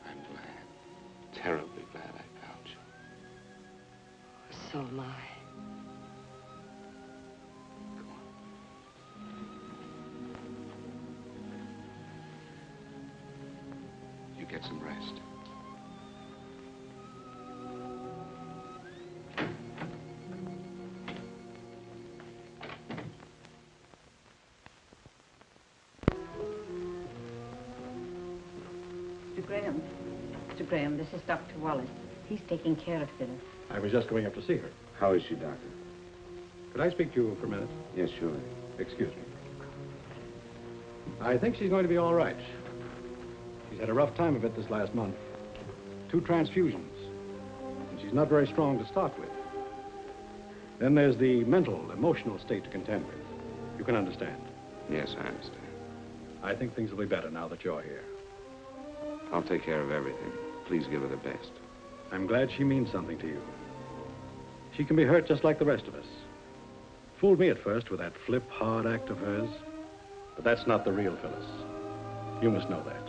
I'm glad, terribly glad I found you. So am I. Come on. You get some rest. Mr. Graham, this is Dr. Wallace. He's taking care of Phyllis. I was just going up to see her. How is she, Doctor? Could I speak to you for a minute? Yes, sure. Excuse me. I think she's going to be all right. She's had a rough time of it this last month. 2 transfusions. And she's not very strong to start with. Then there's the mental, emotional state to contend with. You can understand. Yes, I understand. I think things will be better now that you're here. I'll take care of everything. Please give her the best. I'm glad she means something to you. She can be hurt just like the rest of us. Fooled me at first with that flip, hard act of hers. But that's not the real Phyllis. You must know that.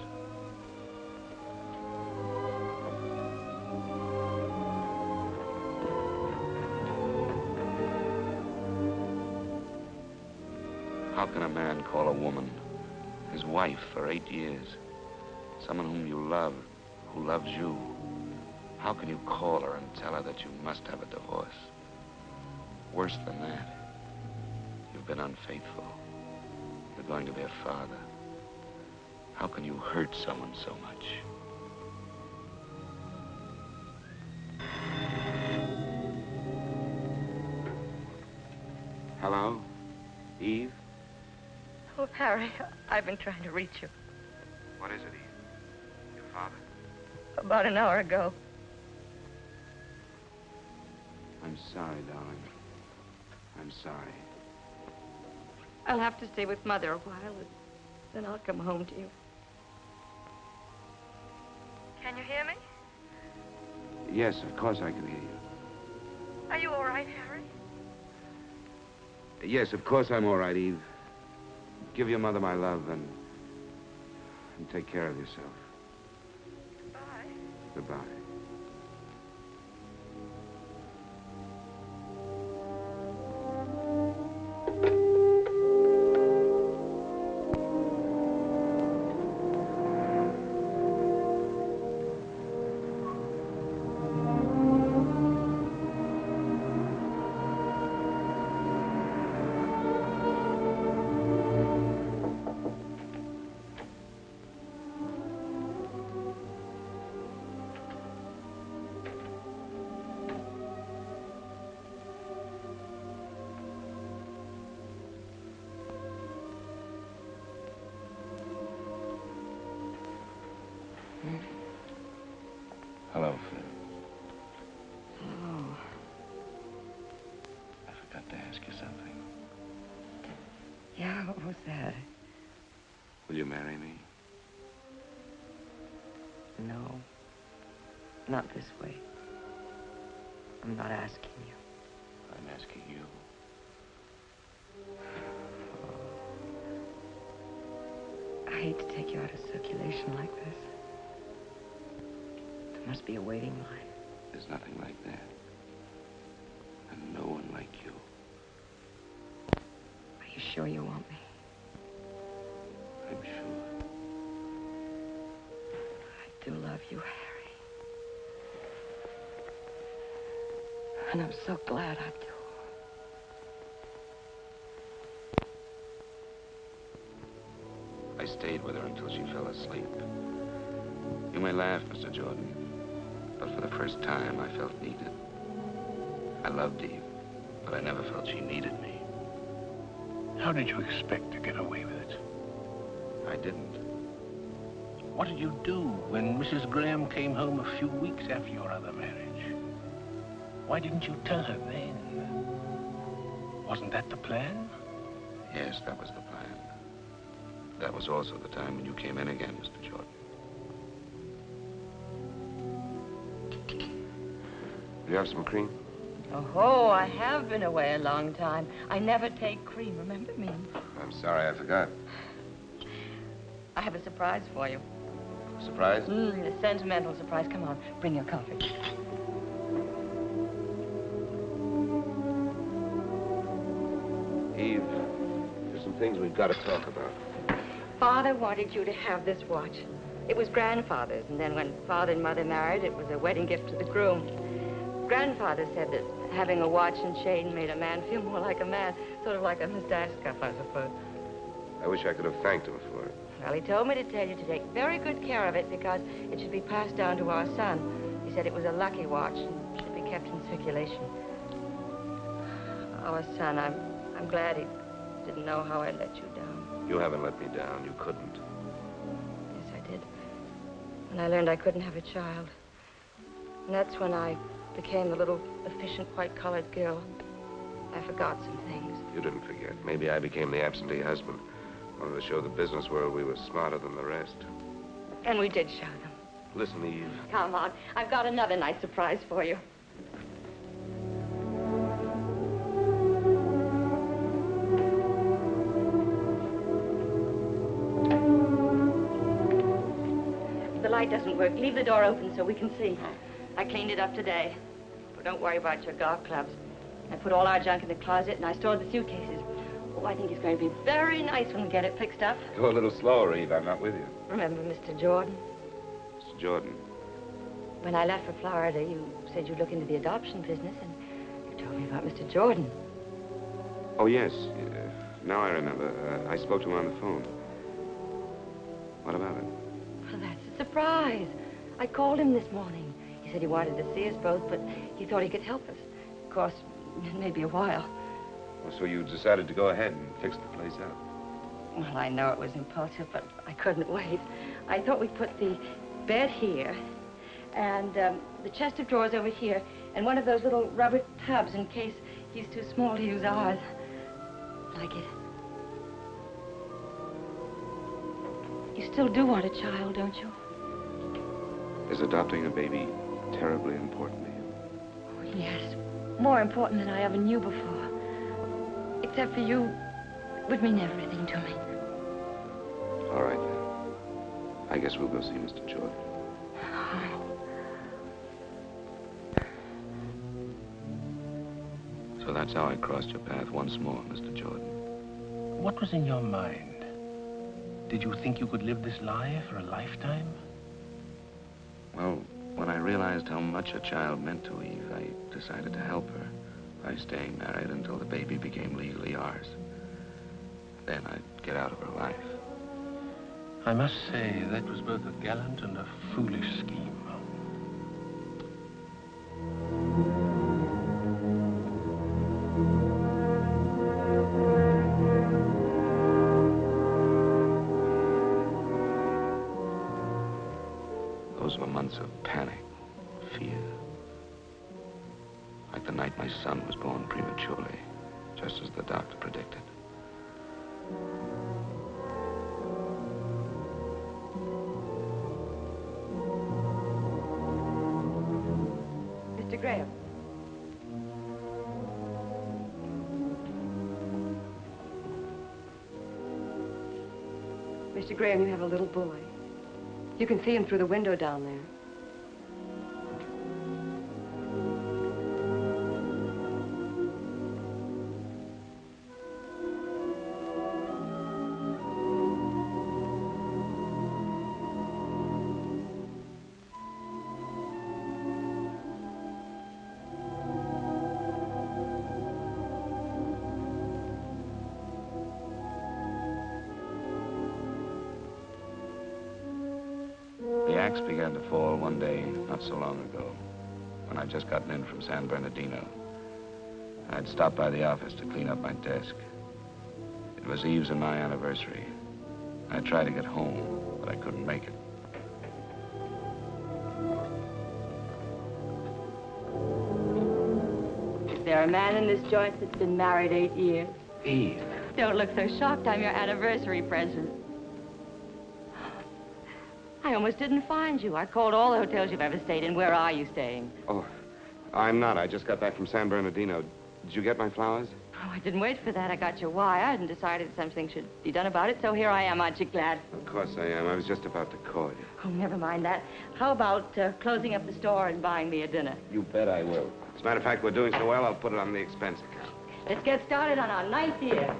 How can a man call a woman his wife for 8 years? Someone whom you love, who loves you. How can you call her and tell her that you must have a divorce? Worse than that, you've been unfaithful. You're going to be a father. How can you hurt someone so much? Hello? Eve? Oh, Harry, I've been trying to reach you. What is it, Eve? Your father? About an hour ago. I'm sorry, darling. I'm sorry. I'll have to stay with Mother a while, and then I'll come home to you. Can you hear me? Yes, of course I can hear you. Are you all right, Harry? Yes, of course I'm all right, Eve. Give your mother my love and take care of yourself. Goodbye. Goodbye. Hello, Phil. Oh. I forgot to ask you something. Yeah, what was that? Will you marry me? No. Not this way. I'm not asking you. I'm asking you. I hate to take you out of circulation like this. There must be a waiting line. There's nothing like that. And no one like you. Are you sure you want me? I'm sure. I do love you, Harry. And I'm so glad I do. I stayed with her until she fell asleep. You may laugh, Mr. Jordan, but for the first time, I felt needed. I loved Eve, but I never felt she needed me. How did you expect to get away with it? I didn't. What did you do when Mrs. Graham came home a few weeks after your other marriage? Why didn't you tell her then? Wasn't that the plan? Yes, that was the plan. That was also the time when you came in again, Mr. Jordan. Do you have some cream? Oh, I have been away a long time. I never take cream, remember me? I'm sorry, I forgot. I have a surprise for you. Surprise? A sentimental surprise. Come on, bring your coffee. Eve, there's some things we've got to talk about. Father wanted you to have this watch. It was grandfather's, and then when Father and Mother married, it was a wedding gift to the groom. Grandfather said that having a watch and chain made a man feel more like a man, sort of like a mustache cuff, I suppose. I wish I could have thanked him for it. Well, he told me to tell you to take very good care of it because it should be passed down to our son. He said it was a lucky watch and should be kept in circulation. Our son, I'm glad he didn't know how I let you down. You haven't let me down. You couldn't. Yes, I did. When I learned I couldn't have a child. And that's when I became the little efficient white-collared girl. I forgot some things. You didn't forget. Maybe I became the absentee husband. Wanted to show the business world we were smarter than the rest. And we did show them. Listen, Eve. Come on. I've got another nice surprise for you. The light doesn't work. Leave the door open so we can see. I cleaned it up today. But don't worry about your golf clubs. I put all our junk in the closet and I stored the suitcases. Oh, I think it's going to be very nice when we get it fixed up. Go a little slower, Eve. I'm not with you. Remember Mr. Jordan? Mr. Jordan. When I left for Florida, you said you'd look into the adoption business, and you told me about Mr. Jordan. Oh, yes. Now I remember. I spoke to him on the phone. What about it? Well, that's a surprise. I called him this morning. He said he wanted to see us both, but he thought he could help us. Of course, it may be a while. Well, so you decided to go ahead and fix the place up? Well, I know it was impulsive, but I couldn't wait. I thought we'd put the bed here, and the chest of drawers over here, and one of those little rubber tubs in case he's too small to use ours. Like it. You still do want a child, don't you? Is adopting a baby terribly important to you? Oh, yes. More important than I ever knew before. Except for you, it would mean everything to me. All right, then. I guess we'll go see Mr. Jordan. So that's how I crossed your path once more, Mr. Jordan. What was in your mind? Did you think you could live this life for a lifetime? Well, when I realized how much a child meant to Eve, I decided to help her by staying married until the baby became legally ours. Then I'd get out of her life. I must say, that was both a gallant and a foolish scheme. Those were months of panic, fear. Like the night my son was born prematurely, just as the doctor predicted. Mr. Graham. Mr. Graham, you have a little boy. You can see him through the window down there. The axe began to fall one day not so long ago, when I'd just gotten in from San Bernardino. I'd stopped by the office to clean up my desk. It was Eve's and my anniversary. I tried to get home, but I couldn't make it. Is there a man in this joint that's been married 8 years? Eve. Don't look so shocked. I'm your anniversary present. I almost didn't find you. I called all the hotels you've ever stayed in. Where are you staying? Oh, I'm not. I just got back from San Bernardino. Did you get my flowers? Oh, I didn't wait for that. I got your wire and decided something should be done about it, so here I am. Aren't you glad? Of course I am. I was just about to call you. Oh, never mind that. How about closing up the store and buying me a dinner? You bet I will. As a matter of fact, we're doing so well, I'll put it on the expense account. Let's get started on our night here.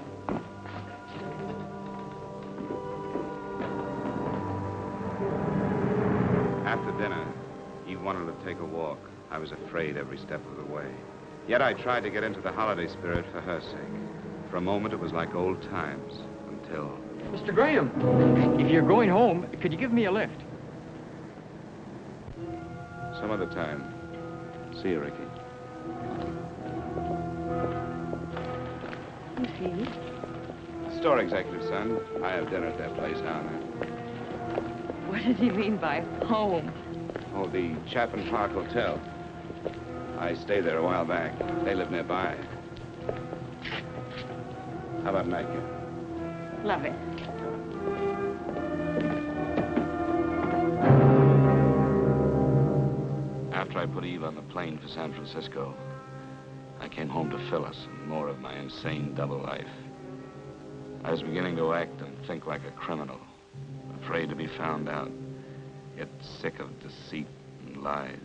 After dinner, Eve wanted to take a walk. I was afraid every step of the way. Yet I tried to get into the holiday spirit for her sake. For a moment, it was like old times, until... Mr. Graham, if you're going home, could you give me a lift? Some other time. See you, Ricky. Who's he? Store executive, son. I have dinner at that place down there. What does he mean by home? Oh, the Chapman Park Hotel. I stayed there a while back. They live nearby. How about nightcap? Love it. After I put Eve on the plane for San Francisco, I came home to Phyllis and more of my insane double life. I was beginning to act and think like a criminal, afraid to be found out, yet sick of deceit and lies.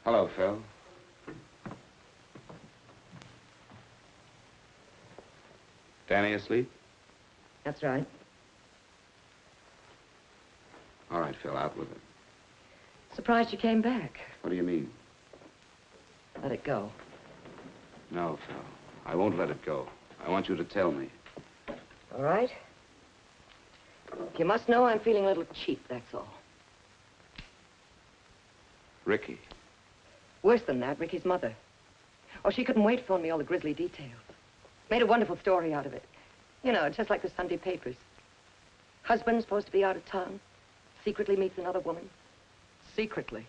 Hello, Phil. Danny asleep? That's right. All right, Phil, out with it. Surprised you came back. What do you mean? Let it go. No, Phil. I won't let it go. I want you to tell me. All right? You must know I'm feeling a little cheap, that's all. Ricky. Worse than that, Ricky's mother. Oh, she couldn't wait to phone me all the grisly details. Made a wonderful story out of it. You know, just like the Sunday papers. Husband's supposed to be out of town. Secretly meets another woman. Secretly.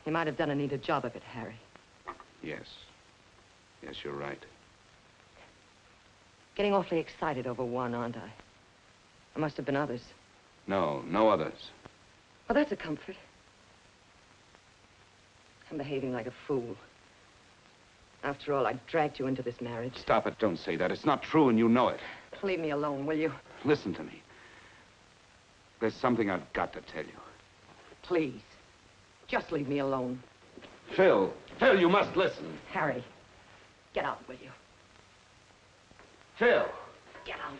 He might have done a neater job of it, Harry. Yes. Yes, you're right. Getting awfully excited over one, aren't I? There must have been others. No, no others. Well, that's a comfort. I'm behaving like a fool. After all, I dragged you into this marriage. Stop it. Don't say that. It's not true, and you know it. Leave me alone, will you? Listen to me. There's something I've got to tell you. Please. Just leave me alone. Phil. Phil, you must listen. Harry, get out, will you? Phil. Get out.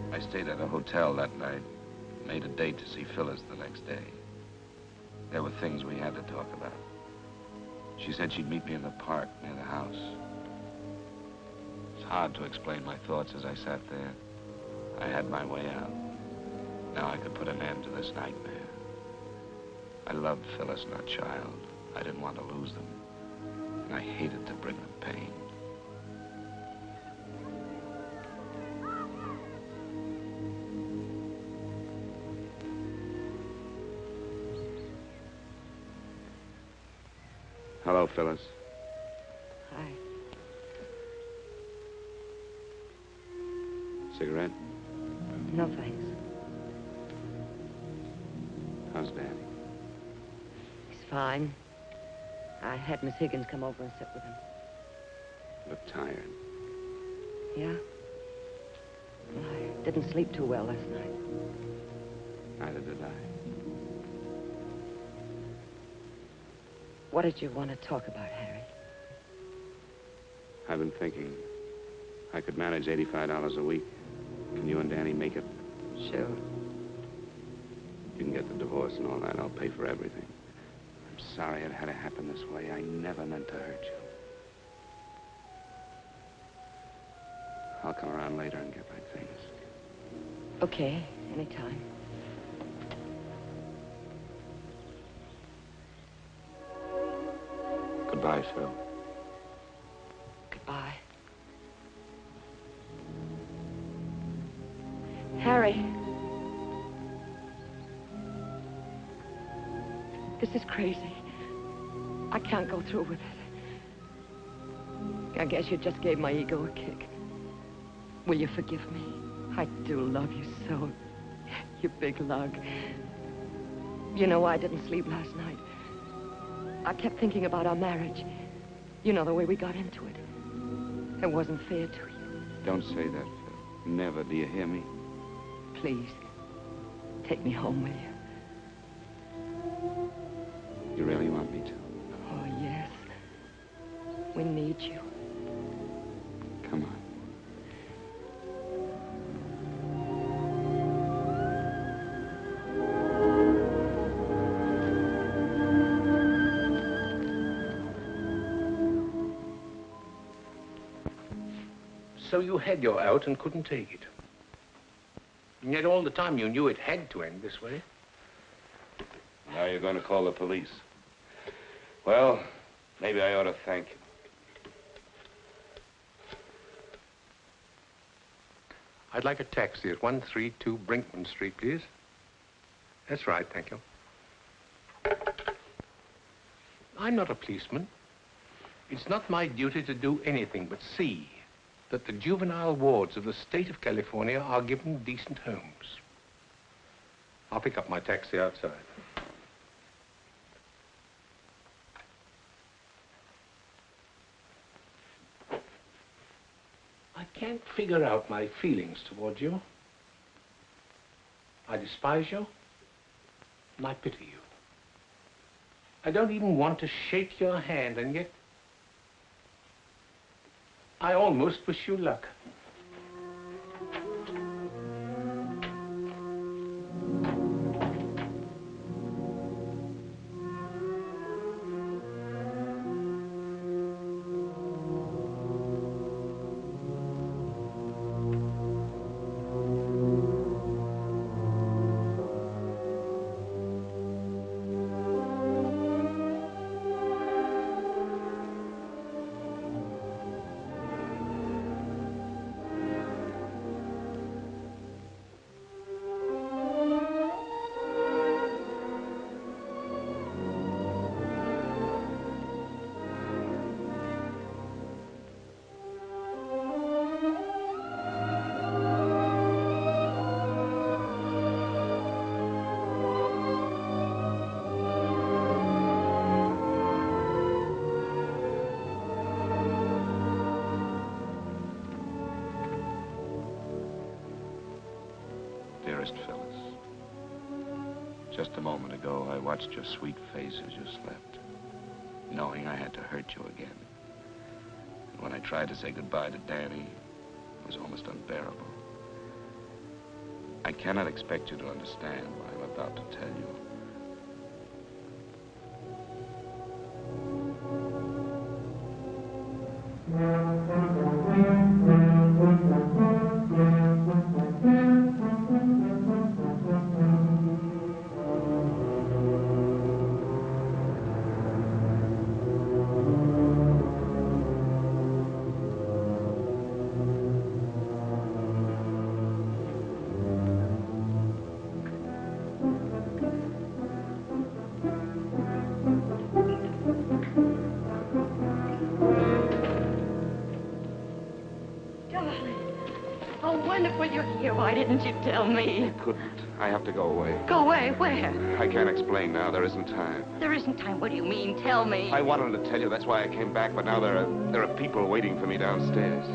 I stayed at a hotel that night, made a date to see Phyllis the next day. There were things we had to talk about. She said she'd meet me in the park near the house. It's hard to explain my thoughts as I sat there. I had my way out. Now I could put an end to this nightmare. I loved Phyllis and her child. I didn't want to lose them. And I hated to bring them pain. Hello, Phyllis. Hi. Cigarette? No, thanks. How's Daddy? He's fine. I had Miss Higgins come over and sit with him. You look tired. Yeah? Well, I didn't sleep too well last night. Neither did I. What did you want to talk about, Harry? I've been thinking I could manage $85 a week. Can you and Danny make it? Sure. You can get the divorce and all that. I'll pay for everything. I'm sorry it had to happen this way. I never meant to hurt you. I'll come around later and get my things. Okay, anytime. Goodbye, Phil. Goodbye. Harry. This is crazy. I can't go through with it. I guess you just gave my ego a kick. Will you forgive me? I do love you so. You big lug. You know why I didn't sleep last night? I kept thinking about our marriage. You know, the way we got into it. It wasn't fair to you. Don't say that, Phil. Never. Do you hear me? Please, take me home, will you? You really want me to? Oh, yes. We need you. Come on. So you had your out and couldn't take it. And yet all the time you knew it had to end this way. Now you're going to call the police. Well, maybe I ought to thank you. I'd like a taxi at 132 Brinkman Street, please. That's right, thank you. I'm not a policeman. It's not my duty to do anything but see that the juvenile wards of the state of California are given decent homes. I'll pick up my taxi outside. I can't figure out my feelings toward you. I despise you, and I pity you. I don't even want to shake your hand, and yet I almost wish you luck. dearest Phyllis. Just a moment ago, I watched your sweet face as you slept, knowing I had to hurt you again. And when I tried to say goodbye to Danny, it was almost unbearable. I cannot expect you to understand what I'm about to tell you. Why didn't you tell me? I couldn't. I have to go away. Go away? Where? I can't explain now. There isn't time. There isn't time. What do you mean? Tell me. I wanted to tell you. That's why I came back. But now there are people waiting for me downstairs.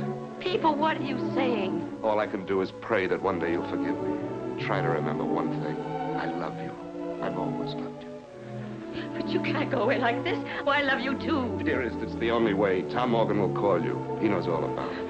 People? What are you saying? All I can do is pray that one day you'll forgive me. Try to remember one thing. I love you. I've always loved you. But you can't go away like this. Oh, I love you, too. Dearest, it's the only way. Tom Morgan will call you. He knows all about it.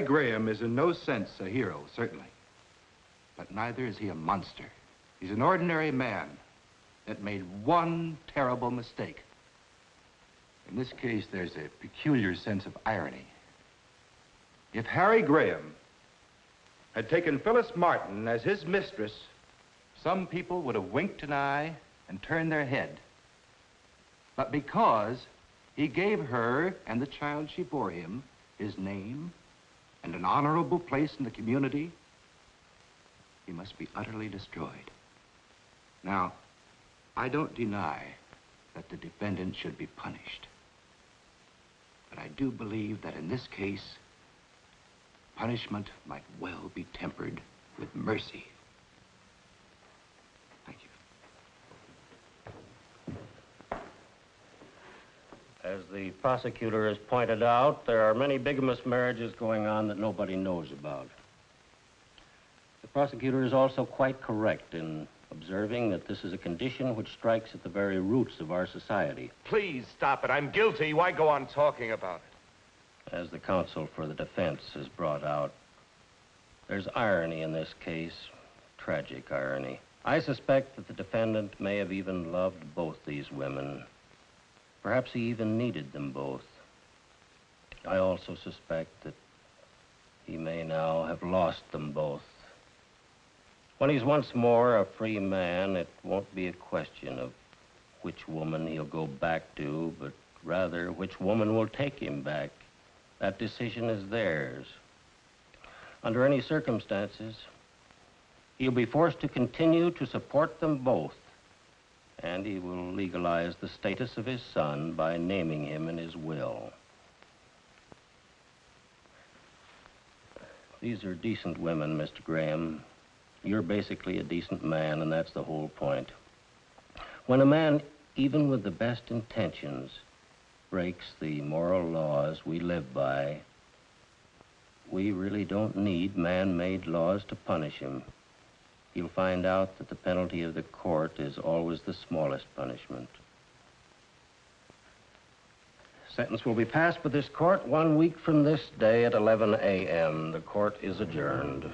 Graham is in no sense a hero, certainly. But neither is he a monster. He's an ordinary man that made one terrible mistake. In this case, there's a peculiar sense of irony. If Harry Graham had taken Phyllis Martin as his mistress, some people would have winked an eye and turned their head. But because he gave her and the child she bore him his name and an honorable place in the community, he must be utterly destroyed. Now, I don't deny that the defendant should be punished. But I do believe that in this case, punishment might well be tempered with mercy. Thank you. As the prosecutor has pointed out, there are many bigamous marriages going on that nobody knows about. The prosecutor is also quite correct in observing that this is a condition which strikes at the very roots of our society. Please stop it. I'm guilty. Why go on talking about it? As the counsel for the defense has brought out, there's irony in this case, tragic irony. I suspect that the defendant may have even loved both these women. Perhaps he even needed them both. I also suspect that he may now have lost them both. When he's once more a free man, it won't be a question of which woman he'll go back to, but rather which woman will take him back. That decision is theirs. Under any circumstances, he'll be forced to continue to support them both, and he will legalize the status of his son by naming him in his will. These are decent women, Mr. Graham. You're basically a decent man, and that's the whole point. When a man, even with the best intentions, breaks the moral laws we live by, we really don't need man-made laws to punish him. He'll find out that the penalty of the court is always the smallest punishment. Sentence will be passed by this court 1 week from this day at 11 a.m. The court is adjourned.